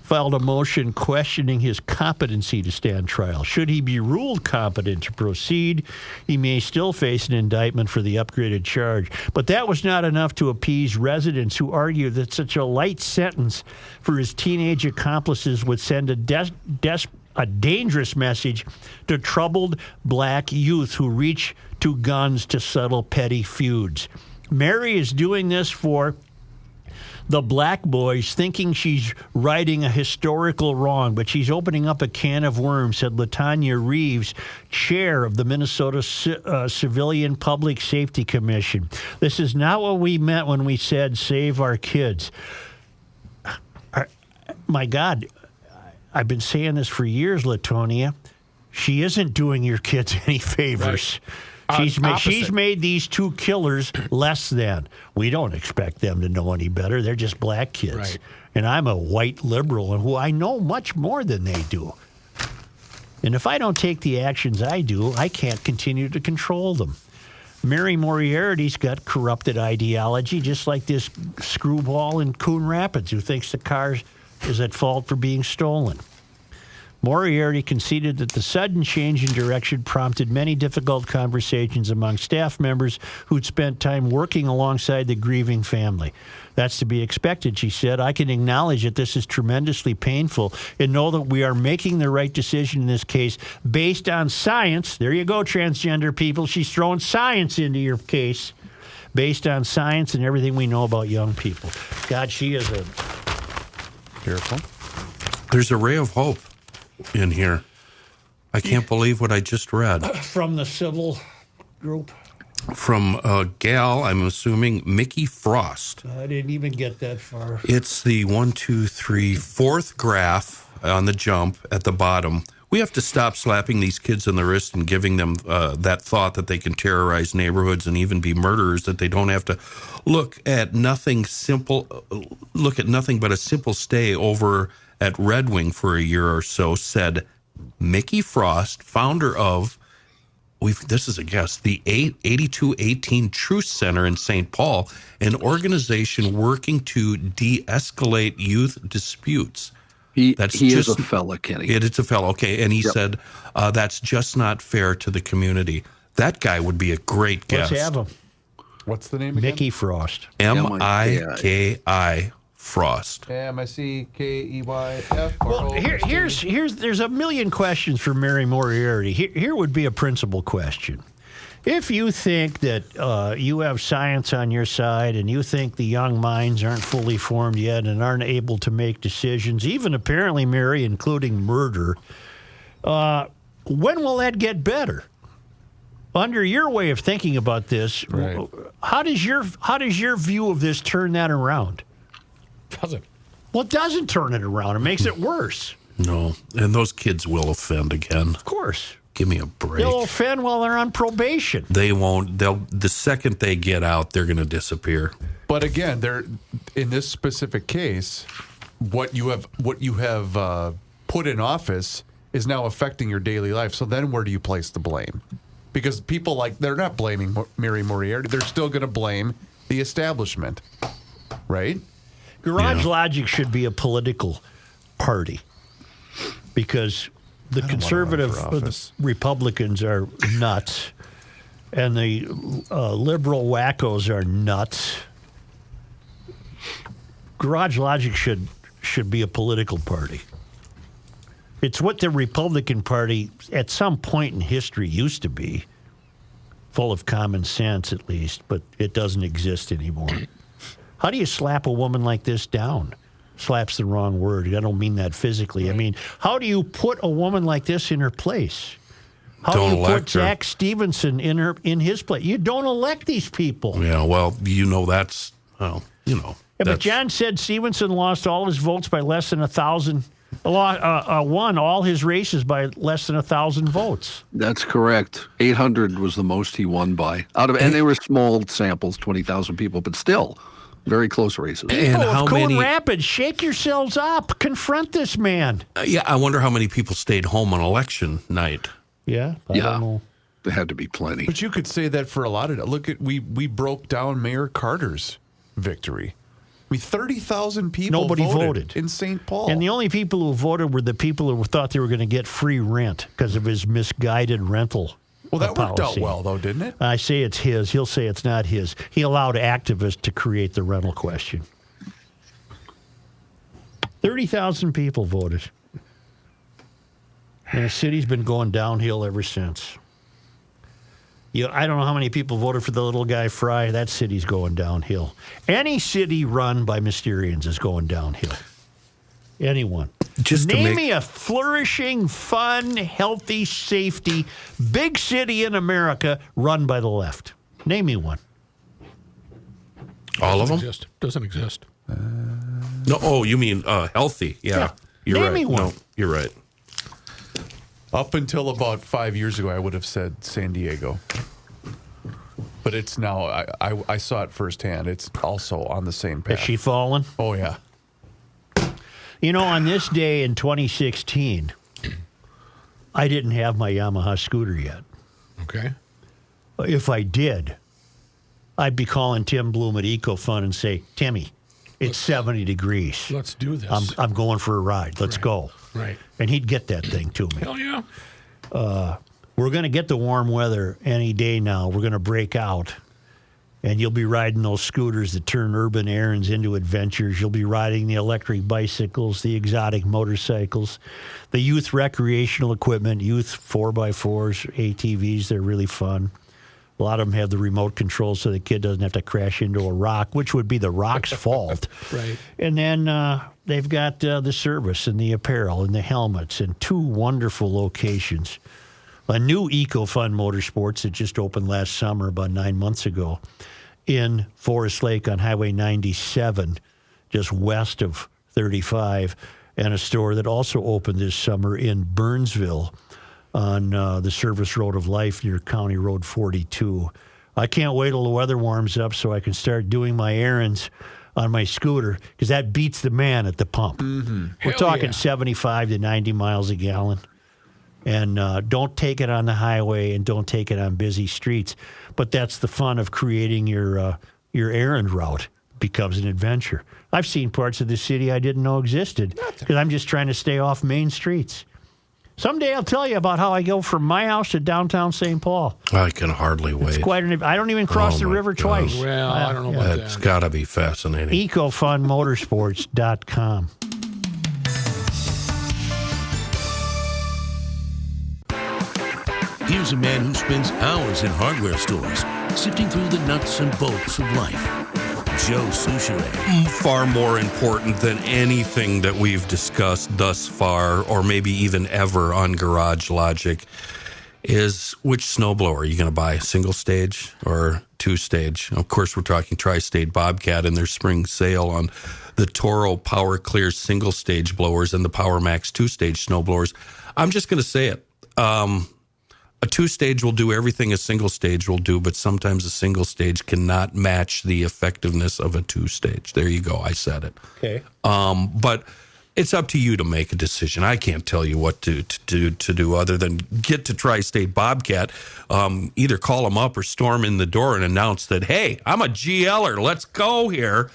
filed a motion questioning his competency to stand trial. Should he be ruled competent to proceed, he may still face an indictment for the upgraded charge. But that was not enough to appease residents who argued that such a light sentence for his teenage accomplices would send a dangerous message to troubled black youth who reach to guns to settle petty feuds. Mary is doing this for the black boys, thinking she's righting a historical wrong, but she's opening up a can of worms, said LaTanya Reeves, chair of the Minnesota Civilian Public Safety Commission. This is not what we meant when we said save our kids. My God, I've been saying this for years, LaTonia. She isn't doing your kids any favors. Right. She's made these two killers less than. We don't expect them to know any better. They're just black kids. Right. And I'm a white liberal and who I know much more than they do. And if I don't take the actions I do, I can't continue to control them. Mary Moriarty's got corrupted ideology, just like this screwball in Coon Rapids who thinks the car is at fault for being stolen. Moriarty conceded that the sudden change in direction prompted many difficult conversations among staff members who'd spent time working alongside the grieving family. That's to be expected, she said. I can acknowledge that this is tremendously painful and know that we are making the right decision in this case based on science. There you go, transgender people. She's throwing science into your case. Based on science and everything we know about young people. God, she is a... Careful. There's a ray of hope in here. I can't believe what I just read. From the civil group. From a gal, I'm assuming, Mickey Frost. I didn't even get that far. It's the 4th graph on the jump at the bottom. We have to stop slapping these kids on the wrist and giving them that thought that they can terrorize neighborhoods and even be murderers, that they don't have to look at nothing but a simple stay over at Red Wing for a year or so, said Mickey Frost, founder of, this is a guess, the 8218 Truth Center in St. Paul, an organization working to de-escalate youth disputes. He is a fella, Kenny. It's a fella, okay. And he said, that's just not fair to the community. That guy would be a great guest. Let's have him. What's the name again? Mickey Frost. Miki Frost. Mickeyf. Well, there's a million questions for Mary Moriarty. Here would be a principal question. If you think that you have science on your side and you think the young minds aren't fully formed yet and aren't able to make decisions, even apparently, Mary, including murder, when will that get better? Under your way of thinking about this, right. how does your view of this turn that around? Doesn't. Well, it doesn't turn it around. It makes it worse. No, and those kids will offend again. Of course. Give me a break. They'll offend while they're on probation. They won't. The second they get out, they're going to disappear. But again, in this specific case, what you have put in office is now affecting your daily life. So then where do you place the blame? Because people they're not blaming Mary Moriarty. They're still going to blame the establishment, right? Garage Logic should be a political party because the conservative Republicans are nuts and the liberal wackos are nuts. Garage Logic should be a political party. It's what the Republican Party at some point in history used to be, full of common sense at least, but it doesn't exist anymore. How do you slap a woman like this down? Slap's the wrong word. I don't mean that physically. Right. I mean, how do you put a woman like this in her place? How do you put Jack Stevenson in his place? You don't elect these people. Yeah, well, that's, Yeah, but John said Stevenson lost all his votes by less than 1,000. Won all his races by less than 1,000 votes. That's correct. 800 was the most he won by. And they were small samples, 20,000 people, but still very close races. People of Coon Rapids, shake yourselves up. Confront this man. I wonder how many people stayed home on election night. Yeah, I don't know. There had to be plenty. But you could say that for a lot of it. Look at we broke down Mayor Carter's victory. I mean, 30,000 people Nobody voted in St. Paul. And the only people who voted were the people who thought they were going to get free rent because of his misguided rental Well, that policy. worked out well, though, didn't it? I say it's his. He'll say it's not his. He allowed activists to create the rental question. 30,000 people voted. And the city's been going downhill ever since. I don't know how many people voted for the little guy Fry. That city's going downhill. Any city run by Mysterians is going downhill. Anyone. Name me a flourishing, fun, healthy, safety, big city in America run by the left. Name me one. All of them? Doesn't exist. No. Oh, you mean healthy? Yeah. You're Name right. me one. No, you're right. Up until about 5 years ago, I would have said San Diego. But it's now, I saw it firsthand. It's also on the same path. Has she fallen? Oh, yeah. On this day in 2016, I didn't have my Yamaha scooter yet. Okay. If I did, I'd be calling Tim Bloom at EcoFund and say, Timmy, it's 70 degrees. Let's do this. I'm going for a ride. Let's go. Right. And he'd get that thing to me. Hell yeah. We're going to get the warm weather any day now. We're going to break out. And you'll be riding those scooters that turn urban errands into adventures. You'll be riding the electric bicycles, the exotic motorcycles, the youth recreational equipment, youth 4x4s, ATVs. They're really fun. A lot of them have the remote control so the kid doesn't have to crash into a rock, which would be the rock's fault. Right. And then they've got the service and the apparel and the helmets and 2 wonderful locations. A new EcoFun Motorsports that just opened last summer, about 9 months ago, in Forest Lake on Highway 97, just west of 35, and a store that also opened this summer in Burnsville on the Service Road of Life near County Road 42. I can't wait till the weather warms up so I can start doing my errands on my scooter, because that beats the man at the pump. We're Hell talking yeah. 75 to 90 miles a gallon. And don't take it on the highway and don't take it on busy streets. But that's the fun of creating your errand route. Becomes an adventure. I've seen parts of the city I didn't know existed because I'm just trying to stay off main streets. Someday I'll tell you about how I go from my house to downtown St. Paul. I can hardly wait. It's quite I don't even cross Oh, the my river God. twice. Well, I don't know about It's that. got to be fascinating. EcoFunMotorsports.com. Here's a man who spends hours in hardware stores, sifting through the nuts and bolts of life. Joe Souchere. Far more important than anything that we've discussed thus far, or maybe even ever on Garage Logic, is which snowblower are you going to buy, single stage or 2-stage? Of course, we're talking Tri-State Bobcat and their spring sale on the Toro Power Clear single stage blowers and the Power Max 2-stage snowblowers. I'm just going to say it. A 2-stage will do everything a single stage will do, but sometimes a single stage cannot match the effectiveness of a 2-stage. There you go. I said it. Okay. But it's up to you to make a decision. I can't tell you what to do other than get to Tri-State Bobcat, either call them up or storm in the door and announce that, hey, I'm a GLer. Let's go here.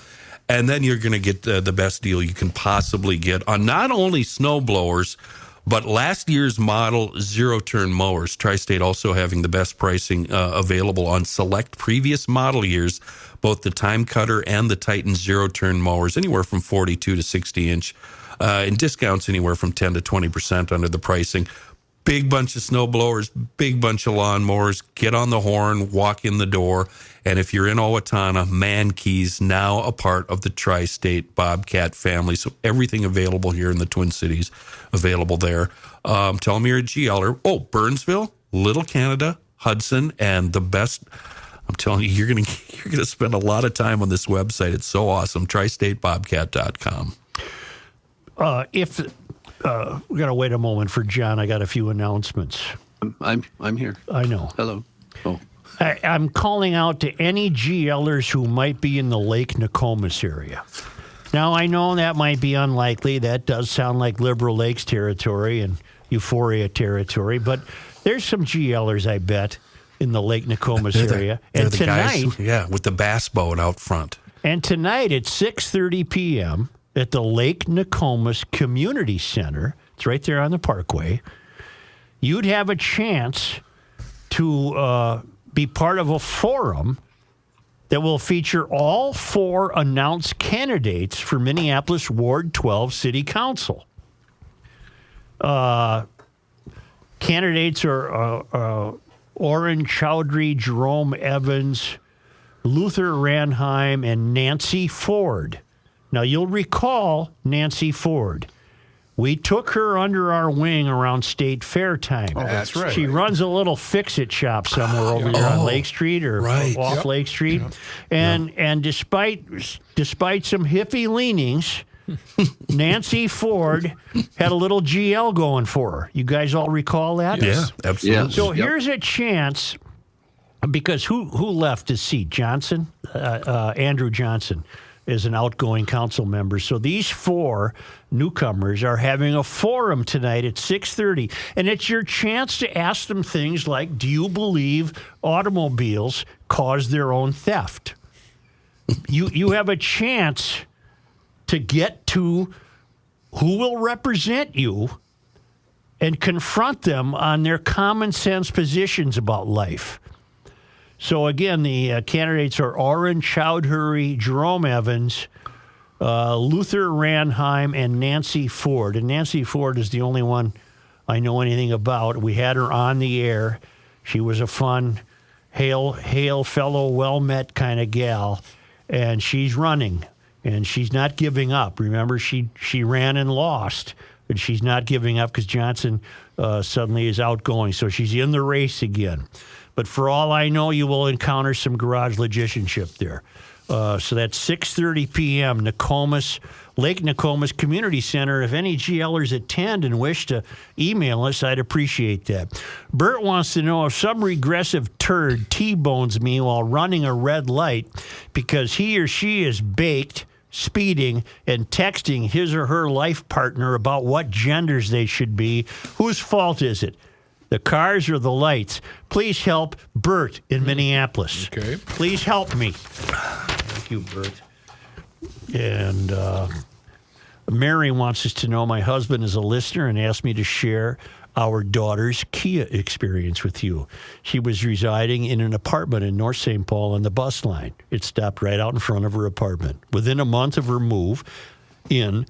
And then you're going to get the best deal you can possibly get on not only snow blowers, but last year's model zero-turn mowers. Tri-State also having the best pricing available on select previous model years, both the Time Cutter and the Titan zero-turn mowers, anywhere from 42 to 60-inch, and discounts anywhere from 10 to 20% under the pricing. Big bunch of snow blowers, big bunch of lawn mowers. Get on the horn, walk in the door. And if you're in Owatonna, Mankey's now a part of the Tri-State Bobcat family. So everything available here in the Twin Cities, available there. Tell them you're a GLer. Oh, Burnsville, Little Canada, Hudson, and the best. I'm telling you, you're gonna spend a lot of time on this website. It's so awesome. TriStateBobcat.com. We got to wait a moment for John. I got a few announcements. I'm here. I know. Hello. Oh, I'm calling out to any GLers who might be in the Lake Nokomis area. Now, I know that might be unlikely. That does sound like Liberal Lakes territory and Euphoria territory, but there's some GLers, I bet, in the Lake Nokomis area. They're And the tonight, guys, with the bass boat out front. and tonight at 6:30 p.m. at the Lake Nokomis Community Center, it's right there on the Parkway, you'd have a chance to be part of a forum that will feature all 4 announced candidates for Minneapolis Ward 12 City Council. Candidates are Orrin Chowdhury, Jerome Evans, Luther Ranheim, and Nancy Ford. Now, you'll recall Nancy Ford. We took her under our wing around State Fair time. Oh, that's right. She runs a little fix-it shop somewhere over there on Lake Street or right. off Lake Street. And despite some hippie leanings, Nancy Ford had a little GL going for her. You guys all recall that? Yeah, absolutely. Yeah. So Yep. here's a chance, because who left his seat? Johnson? Andrew Johnson is an outgoing council member. So these 4 newcomers are having a forum tonight at 6:30. And it's your chance to ask them things like, do you believe automobiles cause their own theft? You have a chance to get to who will represent you and confront them on their common sense positions about life. So again, the candidates are Orrin Chowdhury, Jerome Evans, Luther Ranheim, and Nancy Ford. And Nancy Ford is the only one I know anything about. We had her on the air. She was a fun, hail fellow, well-met kind of gal. And she's running and she's not giving up. Remember, she ran and lost, but she's not giving up because Johnson suddenly is outgoing. So she's in the race again. But for all I know, you will encounter some garage logicianship there. So that's 6:30 p.m., Lake Nokomis Community Center. If any GLers attend and wish to email us, I'd appreciate that. Bert wants to know if some regressive turd T-bones me while running a red light because he or she is baked, speeding, and texting his or her life partner about what genders they should be. Whose fault is it? The cars or the lights? Please help Bert in Minneapolis. Okay. Please help me. Thank you, Bert. And Mary wants us to know my husband is a listener and asked me to share our daughter's Kia experience with you. She was residing in an apartment in North St. Paul on the bus line. It stopped right out in front of her apartment. Within a month of her move in,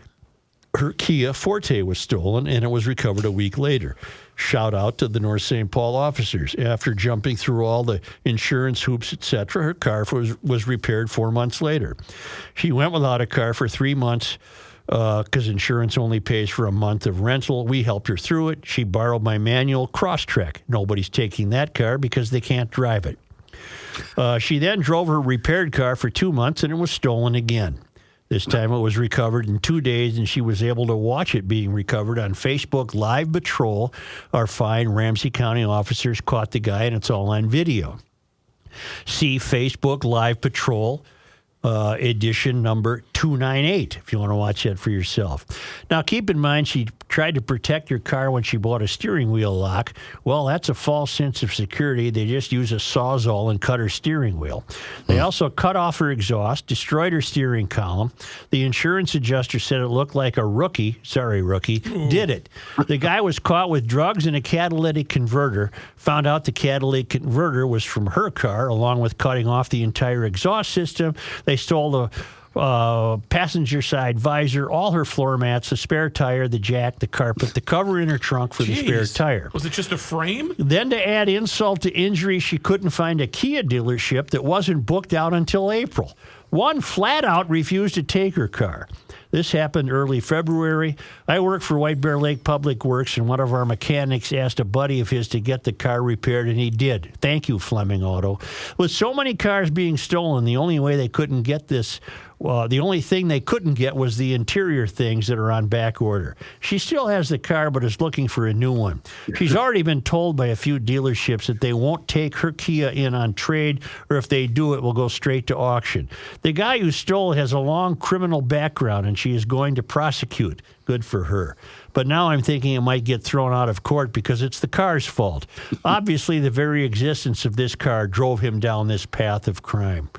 her Kia Forte was stolen, and it was recovered a week later. Shout out to the North St. Paul officers. After jumping through all the insurance hoops, etc., her car was repaired 4 months later. She went without a car for 3 months because insurance only pays for a month of rental. We helped her through it. She borrowed my manual Crosstrek. Nobody's taking that car because they can't drive it. She then drove her repaired car for 2 months, and it was stolen again. This time it was recovered in 2 days, and she was able to watch it being recovered on Facebook Live Patrol. Our fine Ramsey County officers caught the guy, and it's all on video. See Facebook Live Patrol edition number 298 if you want to watch that for yourself. Now, keep in mind, she tried to protect her car when she bought a steering wheel lock. Well, that's a false sense of security. They just use a Sawzall and cut her steering wheel. They also cut off her exhaust, destroyed her steering column. The insurance adjuster said it looked like a rookie, did it. The guy was caught with drugs and a catalytic converter, found out the catalytic converter was from her car, along with cutting off the entire exhaust system. They stole the passenger side visor, all her floor mats, the spare tire, the jack, the carpet, the cover in her trunk for the spare tire. Was it just a frame? Then to add insult to injury, she couldn't find a Kia dealership that wasn't booked out until April. One flat out refused to take her car. This happened early February. I work for White Bear Lake Public Works, and one of our mechanics asked a buddy of his to get the car repaired, and he did. Thank you, Fleming Auto. With so many cars being stolen, the only way they couldn't get this, the only thing they couldn't get was the interior things that are on back order. She still has the car, but is looking for a new one. She's already been told by a few dealerships that they won't take her Kia in on trade, or if they do, it will go straight to auction. The guy who stole it has a long criminal background, and she is going to prosecute. Good for her. But now I'm thinking it might get thrown out of court because it's the car's fault. Obviously, the very existence of this car drove him down this path of crime.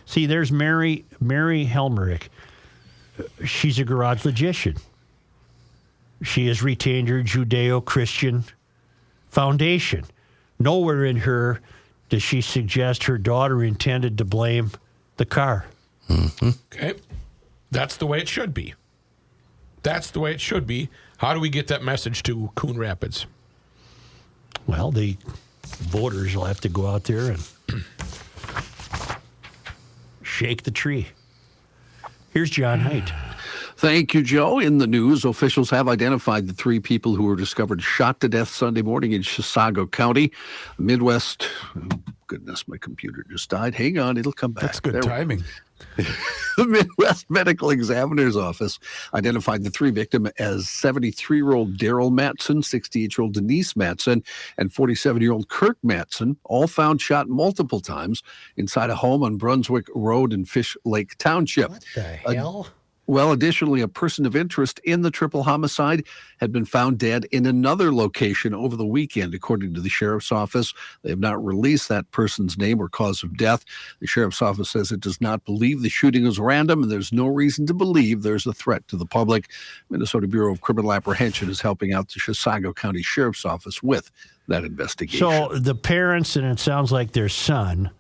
See, there's Mary Helmerich. She's a garage logician. She has retained her Judeo-Christian foundation. Nowhere in her does she suggest her daughter intended to blame the car. Mm-hmm. Okay. That's the way it should be. That's the way it should be. How do we get that message to Coon Rapids? Well, the voters will have to go out there and shake the tree. Here's John Heidt. Thank you, Joe. In the news, officials have identified the 3 people who were discovered shot to death Sunday morning in Chisago County. Midwest, goodness, my computer just died. Hang on, it'll come back. That's good timing. The Midwest Medical Examiner's Office identified the 3 victims as 73-year-old Daryl Matson, 68-year-old Denise Matson, and 47-year-old Kirk Matson, all found shot multiple times inside a home on Brunswick Road in Fish Lake Township. What the hell? Well, additionally, a person of interest in the triple homicide had been found dead in another location over the weekend, according to the sheriff's office. They have not released that person's name or cause of death. The sheriff's office says it does not believe the shooting was random, and there's no reason to believe there's a threat to the public. Minnesota Bureau of Criminal Apprehension is helping out the Chisago County Sheriff's Office with that investigation. So the parents, and it sounds like their son,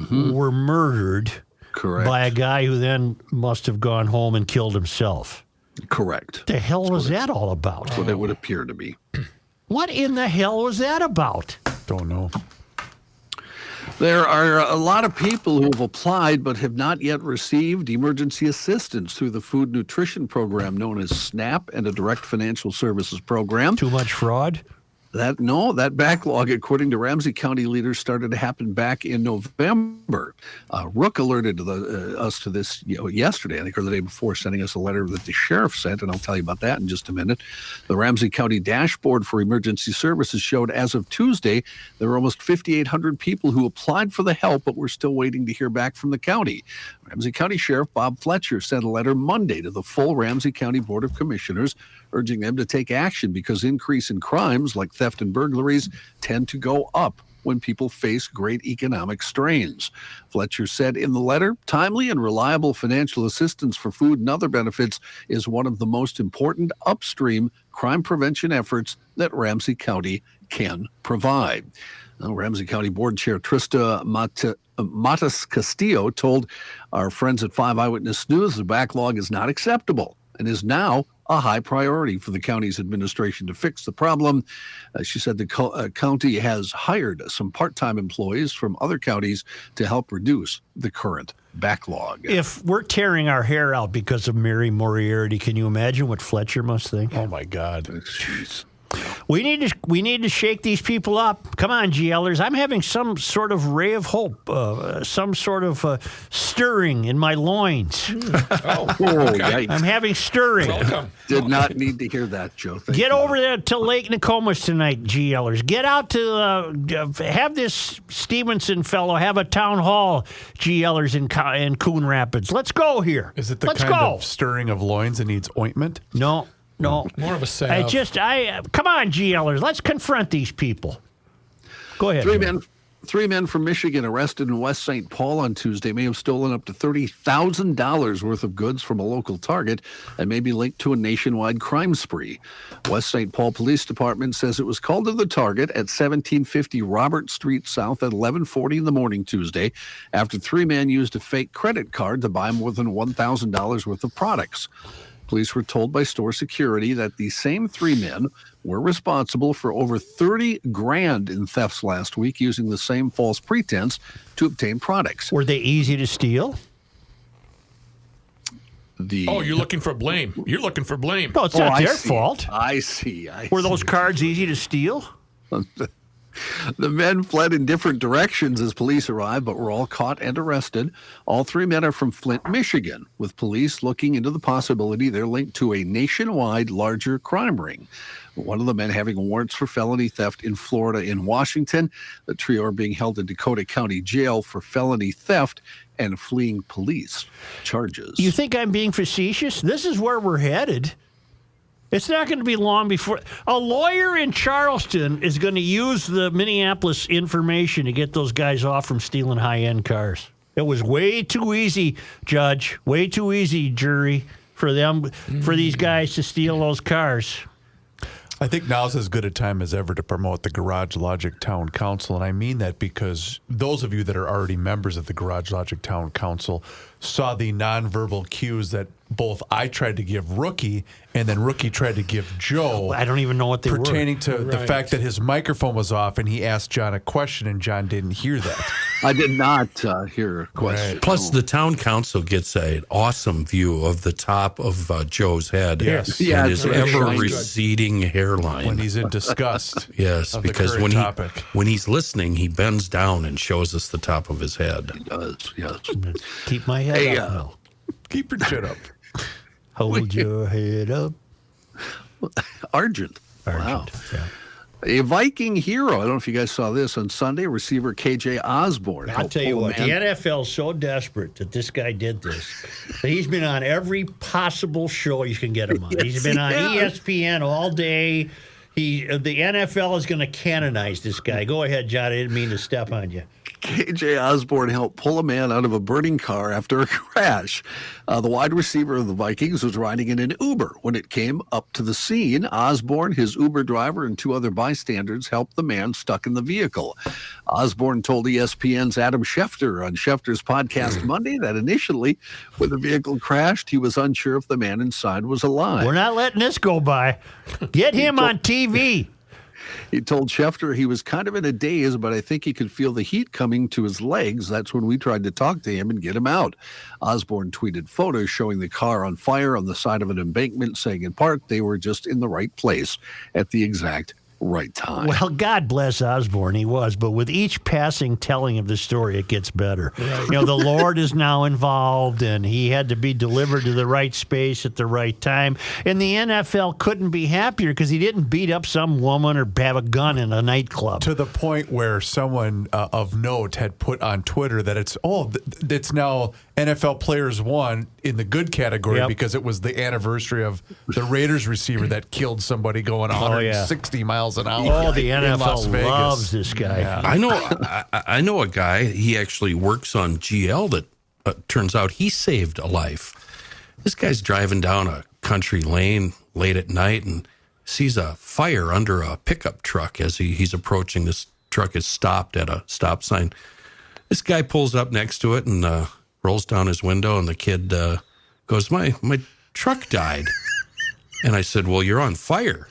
were murdered. Correct. By a guy who then must have gone home and killed himself. Correct. The hell was that all about? That's what it would appear to be. What in the hell was that about? Don't know. There are a lot of people who have applied but have not yet received emergency assistance through the food nutrition program known as SNAP and a direct financial services program. Too much fraud? That backlog, according to Ramsey County leaders, started to happen back in November. Rook alerted us to this yesterday, I think, or the day before, sending us a letter that the sheriff sent, and I'll tell you about that in just a minute. The Ramsey County dashboard for emergency services showed as of Tuesday, there were almost 5,800 people who applied for the help, but we're still waiting to hear back from the county. Ramsey County Sheriff Bob Fletcher sent a letter Monday to the full Ramsey County Board of Commissioners urging them to take action because increase in crimes like theft and burglaries tend to go up when people face great economic strains. Fletcher said in the letter, timely and reliable financial assistance for food and other benefits is one of the most important upstream crime prevention efforts that Ramsey County can provide. Now, Ramsey County Board Chair Trista Matas Castillo told our friends at 5 Eyewitness News the backlog is not acceptable and is now a high priority for the county's administration to fix the problem. She said the county has hired some part-time employees from other counties to help reduce the current backlog. If we're tearing our hair out because of Mary Moriarty, can you imagine what Fletcher must think? Oh, my God. Jeez. We need to shake these people up. Come on, GLers. I'm having some sort of ray of hope, some sort of stirring in my loins. Okay. I'm having stirring. Welcome. Did not need to hear that, Joe. Thank Get you. over there to Lake Nokomis tonight, GLers. Get out to have this Stevenson fellow have a town hall, GLers in Coon Rapids. Let's go here. Is it the Let's kind go. of stirring of loins that needs ointment? No. More of a salve. Come on, GLers. Let's confront these people. Go ahead. Three men from Michigan arrested in West St. Paul on Tuesday may have stolen up to $30,000 worth of goods from a local Target and may be linked to a nationwide crime spree. West St. Paul Police Department says it was called to the Target at 1750 Robert Street South at 11:40 in the morning Tuesday after 3 men used a fake credit card to buy more than $1,000 worth of products. Police were told by store security that the same 3 men were responsible for over 30 grand in thefts last week using the same false pretense to obtain products. Were they easy to steal? You're looking for blame. You're looking for blame. No, it's not I their see. fault. I see. Were those cards easy to steal? The men fled in different directions as police arrived, but were all caught and arrested. All 3 men are from Flint, Michigan, with police looking into the possibility they're linked to a nationwide larger crime ring. One of the men having warrants for felony theft in Florida and Washington. The trio are being held in Dakota County Jail for felony theft and fleeing police charges. You think I'm being facetious? This is where we're headed. It's not going to be long before a lawyer in Charleston is going to use the Minneapolis information to get those guys off from stealing high-end cars. It was way too easy, Judge, way too easy, jury, for these guys to steal those cars. I think now's as good a time as ever to promote the Garage Logic Town Council. And I mean that because those of you that are already members of the Garage Logic Town Council saw the nonverbal cues that both I tried to give Rookie and then Rookie tried to give Joe. I don't even know what they were. Pertaining to the fact that his microphone was off and he asked John a question and John didn't hear that. I did not hear a question. Right. Plus, the town council gets an awesome view of the top of Joe's head. Yes. Yeah, and it's his very ever shiny. receding hairline. When he's in disgust. Yes, of the because current topic. when he's listening, he bends down and shows us the top of his head. He does, yes. Keep my head Hey, up. No. Keep your chin up. Hold your head up. Argent. Wow. Yeah. A Viking hero. I don't know if you guys saw this on Sunday. Receiver KJ Osborne. I'll tell you what, the NFL's so desperate that this guy did this. He's been on every possible show you can get him on. He's been on ESPN all day. The NFL is going to canonize this guy. Go ahead, John. I didn't mean to step on you. KJ Osborne helped pull a man out of a burning car after a crash. The wide receiver of the Vikings was riding in an Uber. When it came up to the scene, Osborne, his Uber driver, and 2 other bystanders helped the man stuck in the vehicle. Osborne told ESPN's Adam Schefter on Schefter's podcast Monday that initially, when the vehicle crashed, he was unsure if the man inside was alive. We're not letting this go by. Get him on TV. He told Schefter he was kind of in a daze, but I think he could feel the heat coming to his legs. That's when we tried to talk to him and get him out. Osborne tweeted photos showing the car on fire on the side of an embankment, saying in part they were just in the right place at the exact right time. Well, God bless Osborne, he was, but with each passing telling of the story, it gets better. Right. You know, the Lord is now involved, and he had to be delivered to the right space at the right time. And the NFL couldn't be happier because he didn't beat up some woman or have a gun in a nightclub. To the point where someone of note had put on Twitter that it's now NFL Players 1 in the good category because it was the anniversary of the Raiders receiver that killed somebody going 160 miles an hour. Oh, the NFL loves this guy. Yeah. I know a guy, he actually works on GL that turns out he saved a life. This guy's driving down a country lane late at night and sees a fire under a pickup truck as he's approaching. This truck is stopped at a stop sign. This guy pulls up next to it and rolls down his window, and the kid goes, my truck died. And I said, well, you're on fire.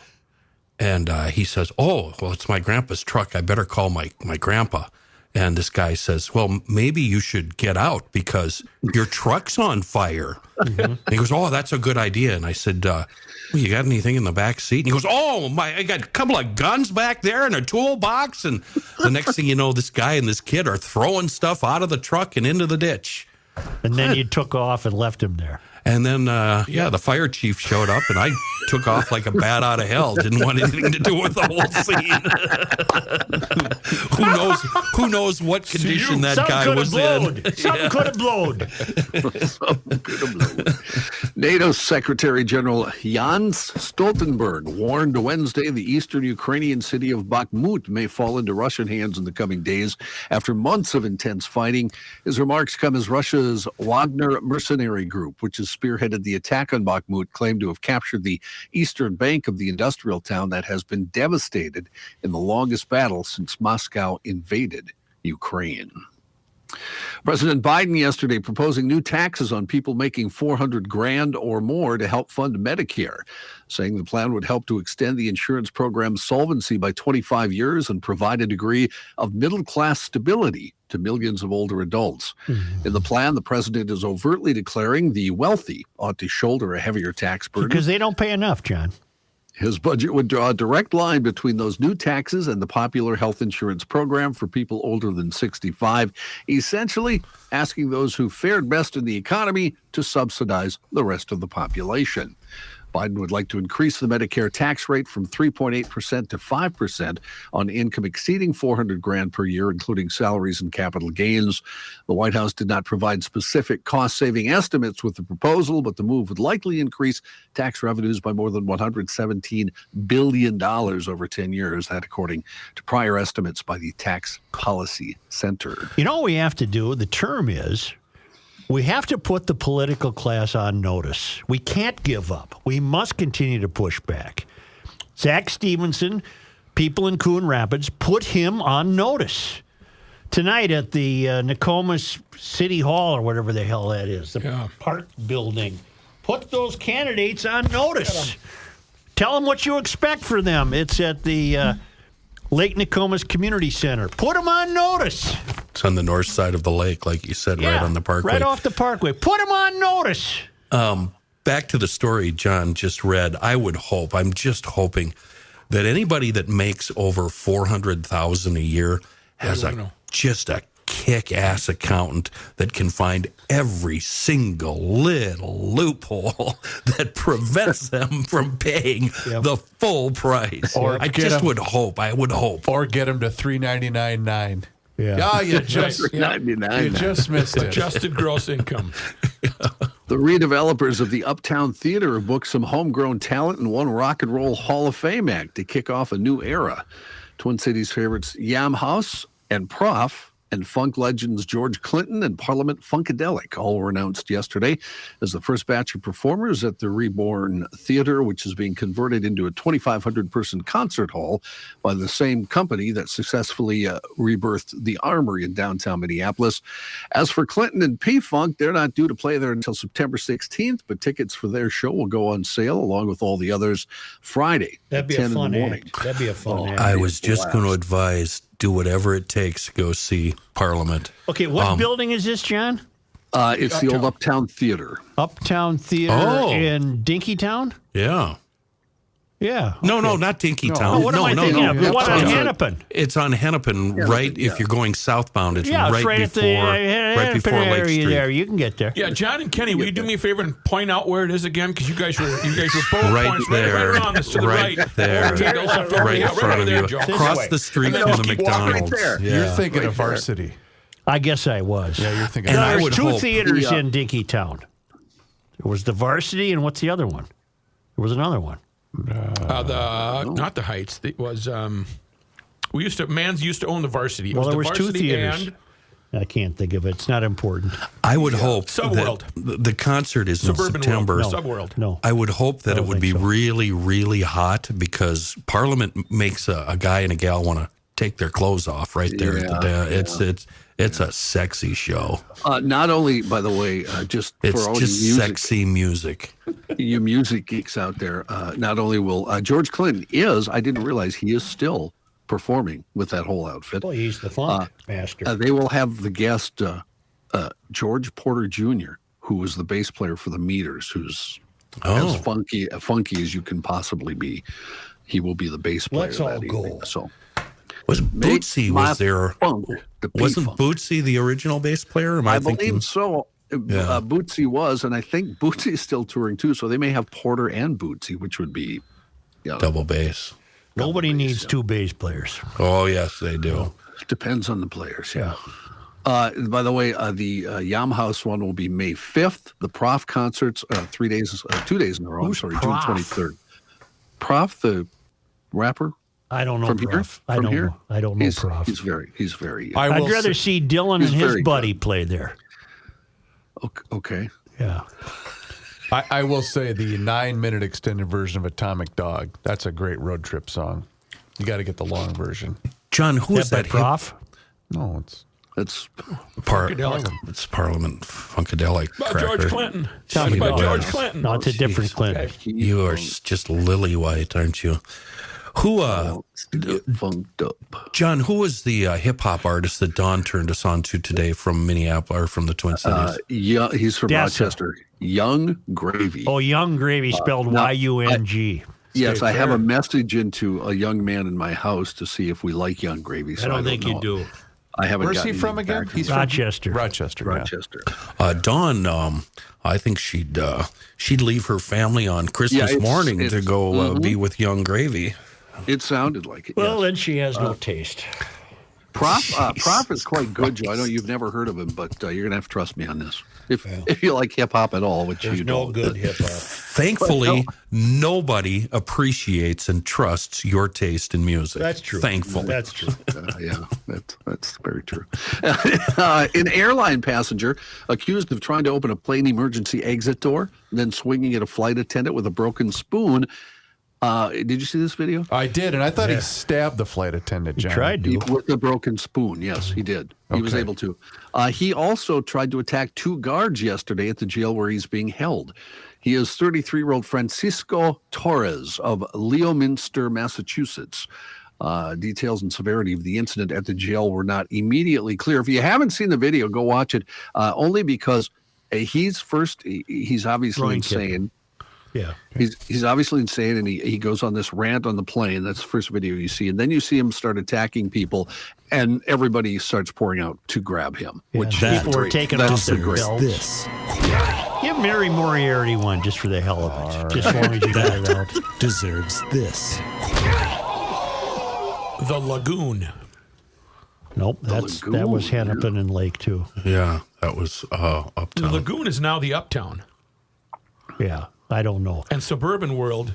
And he says, oh, well, it's my grandpa's truck. I better call my grandpa. And this guy says, well, maybe you should get out because your truck's on fire. Mm-hmm. And he goes, oh, that's a good idea. And I said, well, you got anything in the back seat? And he goes, oh, I got a couple of guns back there and a toolbox. And the next thing you know, this guy and this kid are throwing stuff out of the truck and into the ditch. And then you took off and left him there. And then, the fire chief showed up, and I took off like a bat out of hell. Didn't want anything to do with the whole scene. Who knows what condition that guy was in? Something could have blown. NATO Secretary General Jens Stoltenberg warned Wednesday the eastern Ukrainian city of Bakhmut may fall into Russian hands in the coming days after months of intense fighting. His remarks come as Russia's Wagner mercenary group, which has spearheaded the attack on Bakhmut, claimed to have captured the eastern bank of the industrial town that has been devastated in the longest battle since Moscow invaded Ukraine. President Biden yesterday proposing new taxes on people making $400,000 or more to help fund Medicare, saying the plan would help to extend the insurance program's solvency by 25 years and provide a degree of middle-class stability to millions of older adults. Mm-hmm. In the plan, the president is overtly declaring the wealthy ought to shoulder a heavier tax burden. Because they don't pay enough, John. His budget would draw a direct line between those new taxes and the popular health insurance program for people older than 65, essentially asking those who fared best in the economy to subsidize the rest of the population. Biden would like to increase the Medicare tax rate from 3.8% to 5% on income exceeding $400,000 per year, including salaries and capital gains. The White House did not provide specific cost-saving estimates with the proposal, but the move would likely increase tax revenues by more than $117 billion over 10 years, that according to prior estimates by the Tax Policy Center. You know what we have to do? The term is, we have to put the political class on notice. We can't give up. We must continue to push back. Zach Stevenson, people in Coon Rapids, put him on notice. Tonight at the Nokomis City Hall, or whatever the hell that is, the park building. Put those candidates on notice. Tell them what you expect for them. It's at the Lake Nokomis Community Center. Put them on notice. It's on the north side of the lake, like you said, right on the parkway. Right off the parkway. Put them on notice. Back to the story John just read. I'm just hoping that anybody that makes over $400,000 a year has just a kick-ass accountant that can find every single little loophole that prevents them from paying the full price. Or I would hope. Or get them to $399,900. Yeah. Oh, you just missed it. Adjusted gross income. The redevelopers of the Uptown Theater have booked some homegrown talent and one Rock and Roll Hall of Fame act to kick off a new era. Twin Cities favorites Yam House and Prof and funk legends George Clinton and Parliament Funkadelic all were announced yesterday as the first batch of performers at the Reborn Theater, which is being converted into a 2,500-person concert hall by the same company that successfully rebirthed the Armory in downtown Minneapolis. As for Clinton and P-Funk, they're not due to play there until September 16th, but tickets for their show will go on sale along with all the others Friday That'd be at a 10 fun in the morning. act. That'd be a fun act. I was just going to advise, do whatever it takes to go see Parliament. Okay, what building is this, John? It's the old Uptown Theater. Uptown Theater in Dinkytown? Yeah. Yeah. No, not Dinkytown. Oh, what am I thinking of? The one on Hennepin. It's on Hennepin, right? If you're going southbound, it's Yeah, right at the before Lake area Street. there. You can get there. Yeah, John and Kenny, will you do me a favor and point out where it is again? Because you guys were both Right points there. right around us to the right. there. Right in front of you. Joe. Across the street And from then the keep walking right McDonald's. there. Yeah. You're thinking of Varsity. I guess I was. Yeah, you're thinking And of I There's would two hope- theaters in Dinkytown. There was the Varsity, and what's the other one? There was another one. Not the Heights. It was Mans used to own the Varsity. It Well, was there the was two Varsity theaters. and I can't think of it. It's not important. I would hope Subworld. that the concert is in Suburban September. World. Subworld. No. I would hope that I it don't would be think so. really, really hot because Parliament makes a guy and a gal want to take their clothes off right there. It's a sexy show. Not only, by the way, just It's for all just you music, sexy music. you music geeks out there, not only will George Clinton I didn't realize he is still performing with that whole outfit. Boy, he's the funk master. They will have the guest George Porter Jr., who was the bass player for the Meters, who's as funky as you can possibly be. He will be the bass player Let's that all go. evening. So Was Bootsy my was there? funk, the Wasn't P-funk. Bootsy the original bass player? Am I thinking? believe so. Bootsy was, and I think Bootsy is still touring too. So they may have Porter and Bootsy, which would be Double bass. Nobody needs two bass players. Oh, yes, they do. depends on the players. Yeah. By the way, the Yamhaus one will be May 5th. The Prof concerts, 2 days in a row. Who's June Prof? 23rd. Prof, the rapper. I don't know From Prof. here? From here? I don't know He's Prof. He's very. I'd rather see Dylan and he's his very buddy play there. Okay. Yeah. I will say the 9-minute extended version of Atomic Dog. That's a great road trip song. You got to get the long version. John, who is That that? by Prof? No, It's It's Parliament Funkadelic. George cracker. Up. Talking By about George Clinton. No, it's a different Clinton. You are just lily white, aren't you? Who, funked up. John, who was the hip hop artist that Don turned us on to today from Minneapolis or from the Twin Cities? Yeah, he's from That's Rochester. Young Gravy. Oh, Young Gravy spelled Y-U-N-G. Yes, I have a message into a young man in my house to see if we like Young Gravy. So I don't think know. you do. I haven't. Where's he gotten from anything again? back He's Rochester. from Rochester. from Yeah. Rochester. Dawn, I think she'd leave her family on Christmas it's- morning it's- to go be with Young Gravy. It sounded like it. Well, yes. then she has no taste. Prof is quite good, Joe. I know you've never heard of him, but you're gonna have to trust me on this. If you like hip hop at all, which There's you no don't. good hip-hop. Thankfully, nobody appreciates and trusts your taste in music. That's true. Thankfully. That's true. Yeah, that's very true. An airline passenger accused of trying to open a plane emergency exit door, then swinging at a flight attendant with a broken spoon. Did you see this video? I did, and I thought he stabbed the flight attendant, John. Tried to. With a broken spoon. Yes, he did. He was Okay. able to. He also tried to attack 2 guards yesterday at the jail where he's being held. He is 33-year-old Francisco Torres of Leominster, Massachusetts. Details and severity of the incident at the jail were not immediately clear. If you haven't seen the video, go watch it. Only because he's obviously Throwing insane. Yeah. He's obviously insane, and he goes on this rant on the plane. That's the first video you see, and then you see him start attacking people, and everybody starts pouring out to grab him. Yeah, Which people is were great. taking That's off their great. belts. This Give Mary Moriarty one just for the hell of it. Just as long as you got it out. deserves this. The Lagoon. Nope, that was Lagoon, Hennepin and Lake too. Yeah, that was The uptown. Lagoon is now the Uptown, Yeah, I don't know. and Suburban World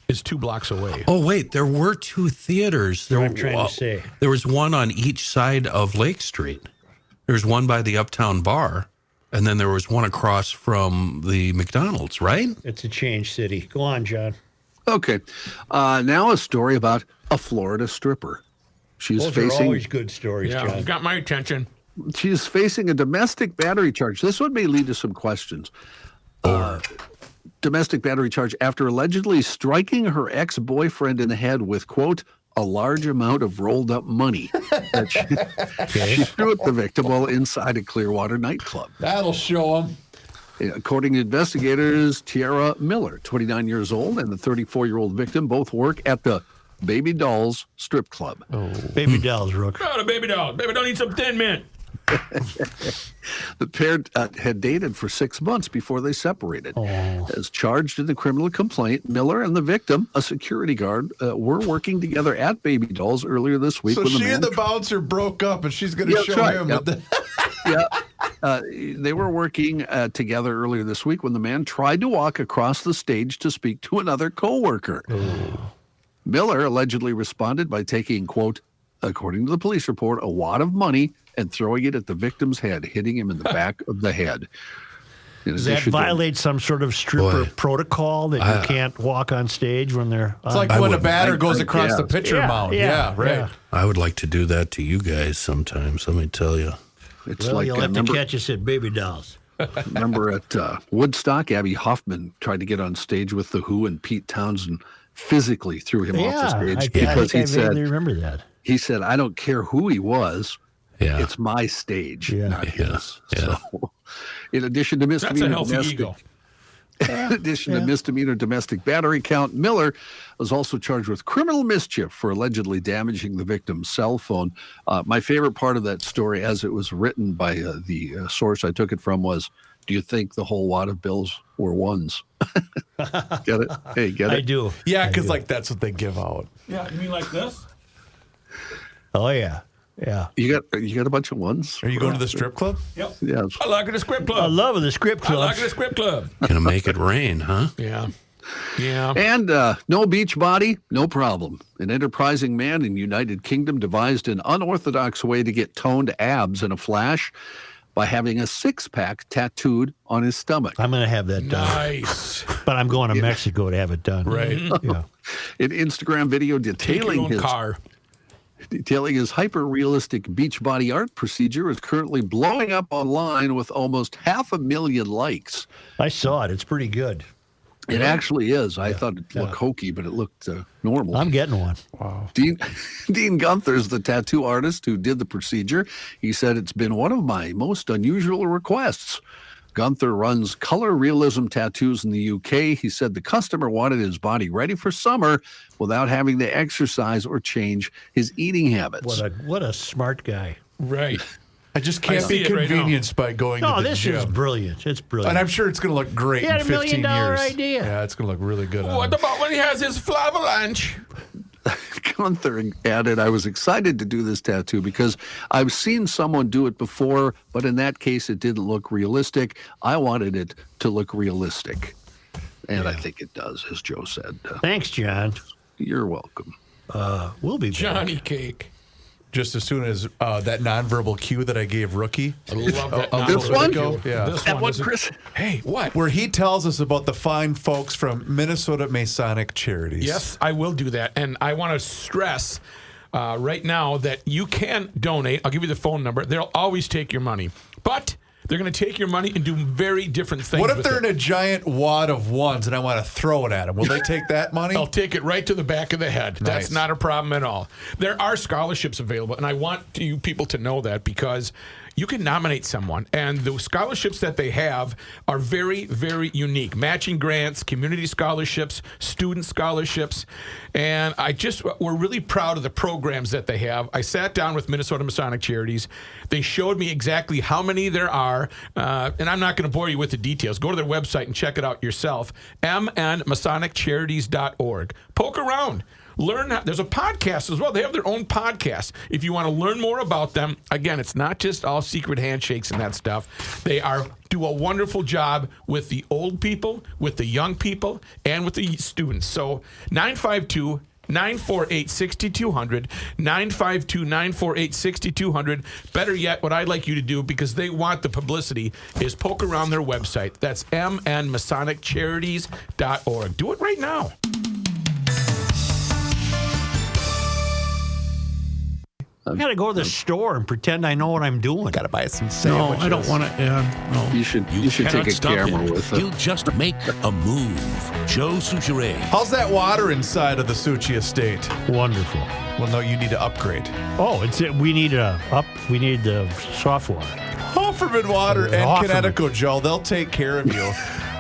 is 2 blocks away. Oh, wait, there were 2 theaters. That's what I'm trying to say. There was one on each side of Lake Street. There's one by the Uptown Bar, and then there was one across from the McDonald's, right? It's a change city. Go on, John. Okay. Now a story about a Florida stripper. She's Those are facing always good stories, Yeah, John. got my attention. she's facing a domestic battery charge. This one may lead to some questions. Domestic battery charge after allegedly striking her ex-boyfriend in the head with, quote, a large amount of rolled up money that she threw at the victim while inside a Clearwater nightclub. That'll show him. According to investigators, Tiara Miller, 29 years old, and the 34-year-old victim both work at the Baby Dolls strip club. Baby dolls, Rook. Oh, the baby doll. Baby doll needs some Thin Mint. The pair had dated for 6 months before they separated. As charged in the criminal complaint, Miller and the victim, a security guard, were working together at Baby Dolls earlier this week. So when the she man and the bouncer broke up, and she's going to show him. Yep. What They were working together earlier this week when the man tried to walk across the stage to speak to another coworker. Miller allegedly responded by taking, quote, according to the police report, a wad of money and throwing it at the victim's head, hitting him in the back of the head. Does that violate some sort of stripper protocol that you can't walk on stage when they're It's like when a batter goes across the pitcher mound. Yeah, right. Yeah. I would like to do that to you guys sometimes, let me tell you. It's Well, like you'll have to catch us at Baby Dolls. remember at Woodstock, Abby Hoffman tried to get on stage with The Who, and Pete Townsend physically threw him off the stage because he said, remember that. he said, I don't care who he was. Yeah. It's my stage, not his. Yeah. So, in addition to That's a misdemeanor healthy domestic, ego. in addition to misdemeanor domestic battery count, Miller was also charged with criminal mischief for allegedly damaging the victim's cell phone. My favorite part of that story, as it was written by the source I took it from, was, do you think the whole wad of bills were ones? Get it? Hey, get it? I do. Yeah, because like that's what they give out. Yeah, you mean like this? Oh, yeah. Yeah. You got a bunch of ones? Are you going to the strip club? Yep. Yeah. I like it a script I club. love the script I club. like it a script club. Gonna make it rain, huh? Yeah. Yeah. And no beach body, no problem. An enterprising man in United Kingdom devised an unorthodox way to get toned abs in a flash by having a six-pack tattooed on his stomach. I'm going to have that done. Nice. But I'm going to Mexico to have it done. Right. Yeah. An Instagram video Take your own car. detailing his hyper-realistic beach body art procedure is currently blowing up online with almost 500,000 likes. I saw it. It's pretty good. It actually is. I thought it looked hokey, but it looked normal. I'm getting one. Dean Gunther's the tattoo artist who did the procedure. He said, it's been one of my most unusual requests. Gunther runs color realism tattoos in the UK. He said the customer wanted his body ready for summer without having to exercise or change his eating habits. What a smart guy. Right. I just can't see be it right now. convenienced by going No, to the this gym. is brilliant. It's brilliant. And I'm sure it's going to look great He in had a $1 15 million years. idea. Yeah, it's going to look really good on What him. about when he has his flavalanche? Gunther added, I was excited to do this tattoo because I've seen someone do it before, but in that case, it didn't look realistic. I wanted it to look realistic. And I think it does, as Joe said. Thanks, John. You're welcome. We'll be back. Johnny Cake. Just as soon as that nonverbal cue that I gave Rookie. I love that. This novel. one? Go. Yeah. This That one one, is a- Chris? Hey, what? Where he tells us about the fine folks from Minnesota Masonic Charities. Yes, I will do that. And I want to stress right now that you can donate. I'll give you the phone number. They'll always take your money. But they're going to take your money and do very different things. What if with they're it. in a giant wad of ones and I want to throw it at them? Will they take that money? I'll take it right to the back of the head. That's Nice. not a problem at all. There are scholarships available, and I want you people to know that because you can nominate someone, and the scholarships that they have are very, very unique. Matching grants, community scholarships, student scholarships, and we're really proud of the programs that they have. I sat down with Minnesota Masonic Charities. They showed me exactly how many there are, and I'm not going to bore you with the details. Go to their website and check it out yourself, mnmasoniccharities.org. Poke around. There's a podcast as well. They have their own podcast. If you want to learn more about them, again, it's not just all secret handshakes and that stuff. They do a wonderful job with the old people, with the young people, and with the students. So 952 948-6200, 952-948-6200. Better yet, what I'd like you to do, because they want the publicity, is poke around their website. That's mnmasoniccharities.org. Do it right now. I got to go to the store and pretend I know what I'm doing. Got to buy some No, sandwiches. I don't want to. No. You should cannot take a stop camera him. with it. He'll just make a move. Joe Souchere. How's that water inside of the Suchi estate? Wonderful. Well, no, you need to upgrade. Oh, we need the soft water. Hofferman Water and Hofferman. Connecticut, Joe. They'll take care of you.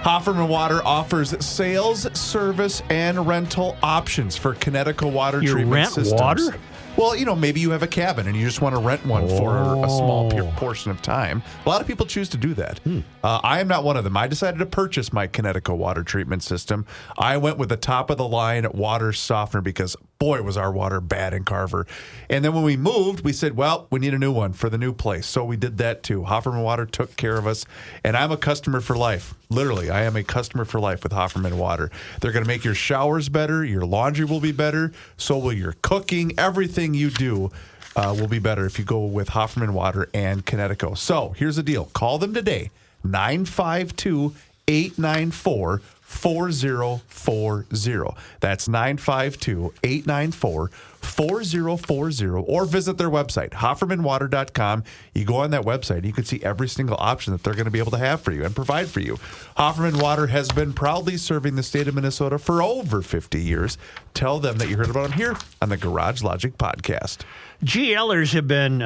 Hofferman Water offers sales, service, and rental options for Connecticut water You treatment rent systems. water? Well, maybe you have a cabin and you just want to rent one for a small portion of time. A lot of people choose to do that. I am not one of them. I decided to purchase my Connecticut water treatment system. I went with the top-of-the-line water softener because, boy, was our water bad in Carver. And then when we moved, we said, well, we need a new one for the new place. So we did that too. Hofferman Water took care of us, and I'm a customer for life. Literally, I am a customer for life with Hofferman Water. They're going to make your showers better. Your laundry will be better. So will your cooking. Everything you do will be better if you go with Hofferman Water and Connecticut. So here's the deal. Call them today, 952-894-4040. That's 952-894-4040. Or visit their website, hoffermanwater.com. You go on that website, you can see every single option that they're going to be able to have for you and provide for you. Hofferman Water has been proudly serving the state of Minnesota for over 50 years. Tell them that you heard about them here on the Garage Logic podcast. GLers have been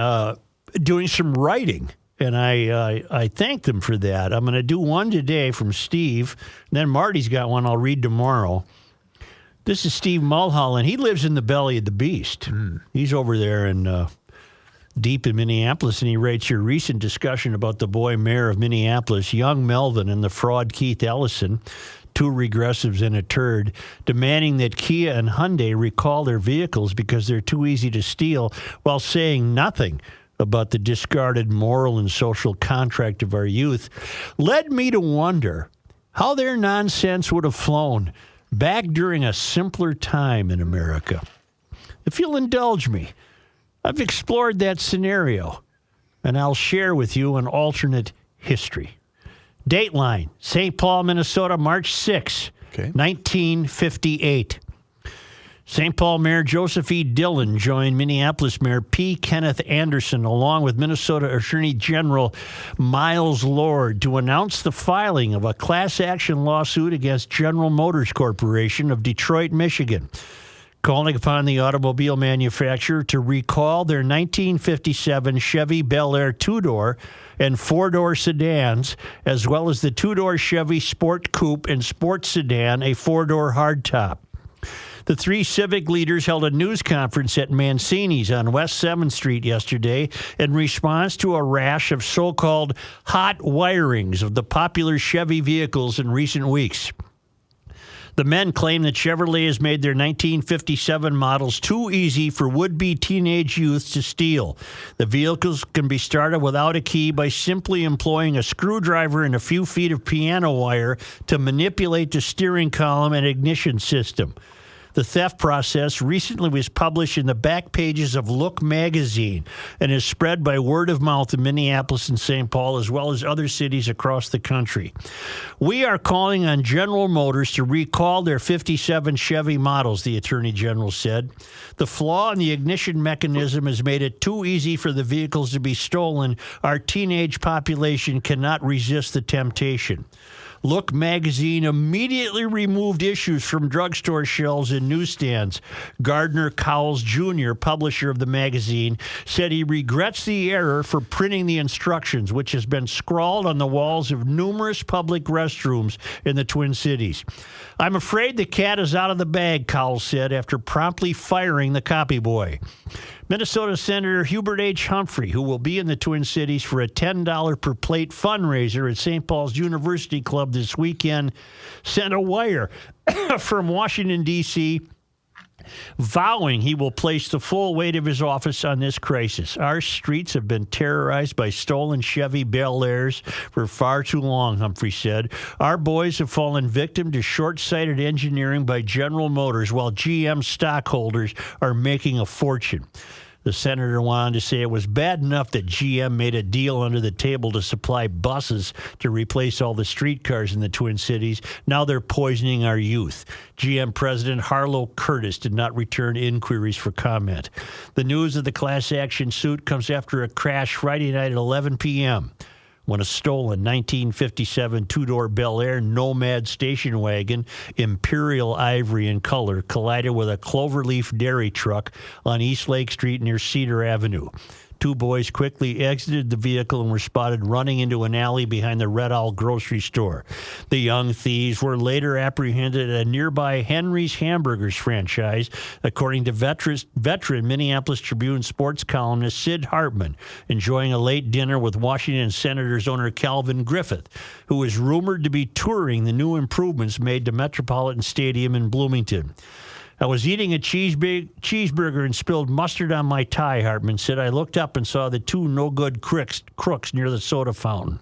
doing some writing, and I thank them for that. I'm going to do one today from Steve. Then Marty's got one I'll read tomorrow. This is Steve Mulholland. He lives in the belly of the beast. He's over there in deep in Minneapolis, and he writes your recent discussion about the boy mayor of Minneapolis, young Melvin, and the fraud Keith Ellison, two regressives and a turd, demanding that Kia and Hyundai recall their vehicles because they're too easy to steal, while saying nothing about the discarded moral and social contract of our youth, led me to wonder how their nonsense would have flown back during a simpler time in America. If you'll indulge me, I've explored that scenario, and I'll share with you an alternate history. Dateline, St. Paul, Minnesota, March 6, 1958. St. Paul Mayor Joseph E. Dillon joined Minneapolis Mayor P. Kenneth Anderson along with Minnesota Attorney General Miles Lord to announce the filing of a class action lawsuit against General Motors Corporation of Detroit, Michigan, calling upon the automobile manufacturer to recall their 1957 Chevy Bel Air two-door and four-door sedans, as well as the two-door Chevy Sport Coupe and Sport Sedan, a four-door hardtop. The three civic leaders held a news conference at Mancini's on West 7th Street yesterday in response to a rash of so-called hot wirings of the popular Chevy vehicles in recent weeks. The men claim that Chevrolet has made their 1957 models too easy for would-be teenage youths to steal. The vehicles can be started without a key by simply employing a screwdriver and a few feet of piano wire to manipulate the steering column and ignition system. The theft process recently was published in the back pages of Look magazine and is spread by word of mouth in Minneapolis and St. Paul, as well as other cities across the country. We are calling on General Motors to recall their 57 Chevy models, the Attorney General said. The flaw in the ignition mechanism has made it too easy for the vehicles to be stolen. Our teenage population cannot resist the temptation. Look magazine immediately removed issues from drugstore shelves and newsstands. Gardner Cowles Jr., publisher of the magazine, said he regrets the error for printing the instructions, which has been scrawled on the walls of numerous public restrooms in the Twin Cities. I'm afraid the cat is out of the bag, Cowles said, after promptly firing the copy boy. Minnesota Senator Hubert H. Humphrey, who will be in the Twin Cities for a $10 per plate fundraiser at St. Paul's University Club this weekend, sent a wire from Washington, D.C. vowing he will place the full weight of his office on this crisis. Our streets have been terrorized by stolen Chevy Bel Airs for far too long, Humphrey said. Our boys have fallen victim to short-sighted engineering by General Motors, while GM stockholders are making a fortune. The senator went on to say it was bad enough that GM made a deal under the table to supply buses to replace all the streetcars in the Twin Cities. Now they're poisoning our youth. GM President Harlow Curtis did not return inquiries for comment. The news of the class action suit comes after a crash Friday night at 11 p.m. when a stolen 1957 two-door Bel Air Nomad station wagon, Imperial Ivory in color, collided with a Cloverleaf dairy truck on East Lake Street near Cedar Avenue. Two boys quickly exited the vehicle and were spotted running into an alley behind the Red Owl grocery store. The young thieves were later apprehended at a nearby Henry's Hamburgers franchise, according to veteran Minneapolis Tribune sports columnist Sid Hartman, enjoying a late dinner with Washington Senators owner Calvin Griffith, who is rumored to be touring the new improvements made to Metropolitan Stadium in Bloomington. I was eating a cheeseburger and spilled mustard on my tie, Hartman said. I looked up and saw the two no-good crooks near the soda fountain.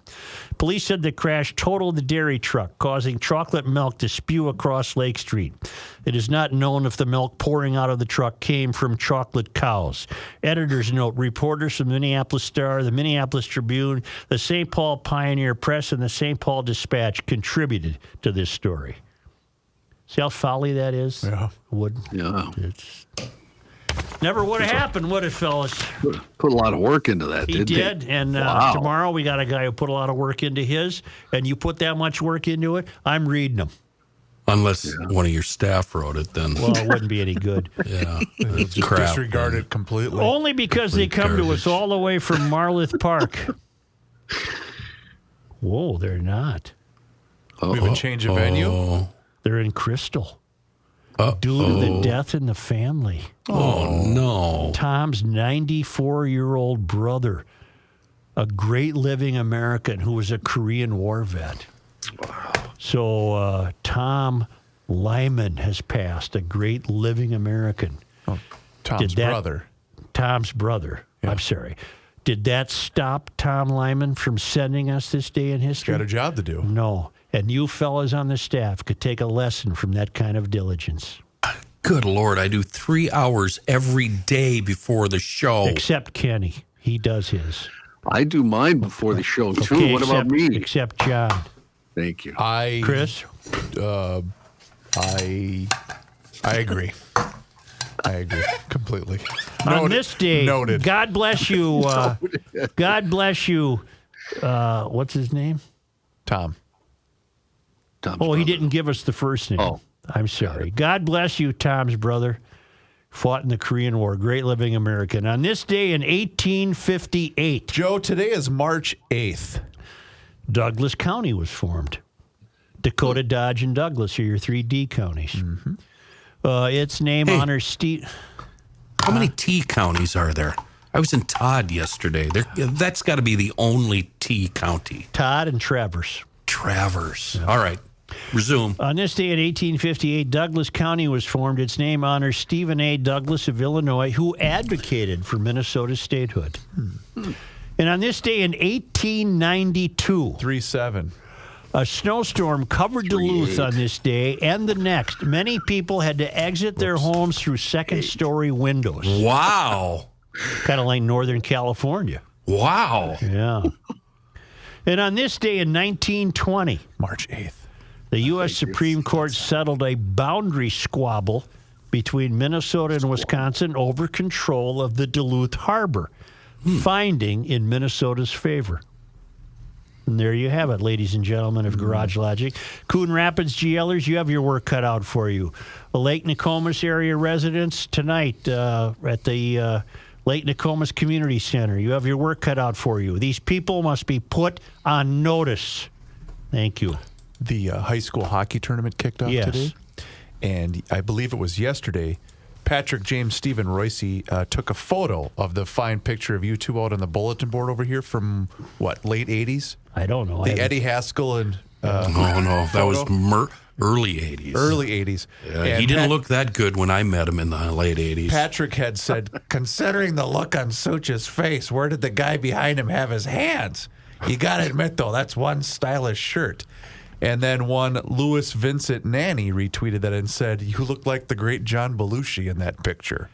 Police said the crash totaled the dairy truck, causing chocolate milk to spew across Lake Street. It is not known if the milk pouring out of the truck came from chocolate cows. Editor's note, reporters from the Minneapolis Star, the Minneapolis Tribune, the St. Paul Pioneer Press, and the St. Paul Dispatch contributed to this story. See how folly that is? Yeah. It's never would have happened, would it, fellas? Put a lot of work into that, He didn't he? did. And Wow. tomorrow we got a guy who put a lot of work into his, and you put that much work into it, I'm reading them. Unless one of your staff wrote it, then Well, it wouldn't be any good. yeah, it's Just crap. disregard it completely. Only because they come to us all the way from Marloth Park. Whoa, they're not. We have a change of venue. Oh, They're in Crystal. Due to the death in the family. oh no! Tom's 94-year-old brother, a great living American who was a Korean War vet. Wow. So Tom Lyman has passed, a great living American. Oh, Tom's brother. Tom's brother. Yeah. I'm sorry. Did that stop Tom Lyman from sending us this day in history? Got a job to do. No. And you fellas on the staff could take a lesson from that kind of diligence. Good Lord, I do 3 hours every day before the show. Except Kenny. He does his. I do mine before the show, too. Okay, What about me? Except John. Thank you. Chris? I agree. I agree completely. On this day, Noted. God bless you. God bless you. What's his name? Tom. Tom's Oh, he brother. didn't give us the first name. Oh. I'm sorry. God bless you, Tom's brother. Fought in the Korean War. Great living American. On this day in 1858, Joe, today is March 8th. Douglas County was formed. Dakota, Dodge, and Douglas are your 3 D counties. Mm-hmm. Its name honors Steve. How many T counties are there? I was in Todd yesterday. That's got to be the only T county. Todd and Travers. Travers. All right. Resume. On this day in 1858, Douglas County was formed. Its name honors Stephen A. Douglas of Illinois, who advocated for Minnesota's statehood. And on this day in 1892, 3-7. a snowstorm covered Duluth on this day and the next. Many people had to exit their homes through second-story windows, Wow. kind of like Northern California. Wow. Yeah. And on this day in 1920, March 8th. the U.S. Supreme Court settled a boundary squabble between Minnesota and Wisconsin over control of the Duluth Harbor, finding in Minnesota's favor. And there you have it, ladies and gentlemen of Garage Logic. Coon Rapids GLers, you have your work cut out for you. The Lake Nokomis area residents tonight at the Lake Nokomis Community Center, you have your work cut out for you. These people must be put on notice. Thank you. The high school hockey tournament kicked off Yes. today. And I believe it was yesterday, Patrick James Stephen Royce took a photo of the fine picture of you two out on the bulletin board over here from, what, late 80s? I don't know. The Eddie Haskell and No, that was early 80s. Early 80s. Yeah, he didn't look that good when I met him in the late 80s. Patrick had said, considering the look on Such's face, where did the guy behind him have his hands? You got to admit, though, that's one stylish shirt. And then one Louis Vincent Nanny retweeted that and said, you look like the great John Belushi in that picture.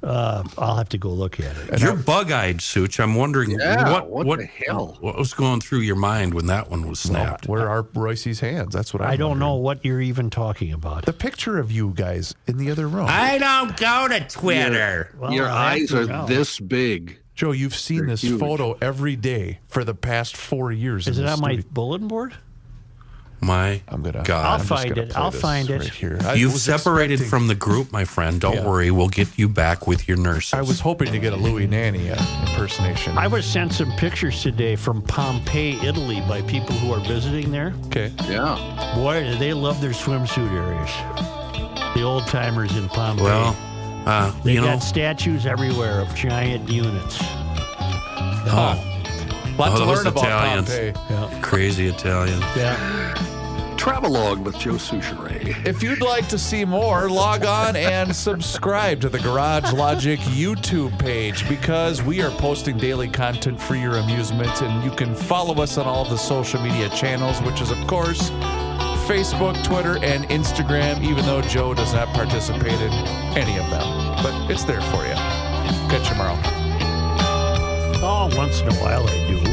I'll have to go look at it. You're bug-eyed, Such. I'm wondering what the hell? What was going through your mind when that one was snapped? Where are Royce's hands? That's what I don't know wondering. what you're even talking about. The picture of you guys in the other room. I don't go to Twitter. Well, Your I have eyes to are know. this big. Joe, you've seen They're this huge. photo every day for the past 4 years. Is in it the on my studio. bulletin board? My I'm gonna. God. I'll I'm just find gonna it. play I'll this find it. right here. I You've was separated expecting- from the group, my friend. Don't Yeah. worry. We'll get you back with your nurses. I was hoping to get a Louis Nanny impersonation. I was sent some pictures today from Pompeii, Italy, by people who are visiting there. Okay. Yeah. Boy, do they love their swimsuit areas. The old timers in Pompeii. Well, they you know, got statues everywhere of giant units. Lot to those learn about Italians. Pompeii. Crazy Italians. Yeah. Travelogue with Joe Souchere. If you'd like to see more, log on and subscribe to the Garage Logic YouTube page because we are posting daily content for your amusement, and you can follow us on all the social media channels, which is, of course, Facebook, Twitter, and Instagram, even though Joe does not participate in any of them. But it's there for you. Catch you tomorrow. Oh, once in a while I do.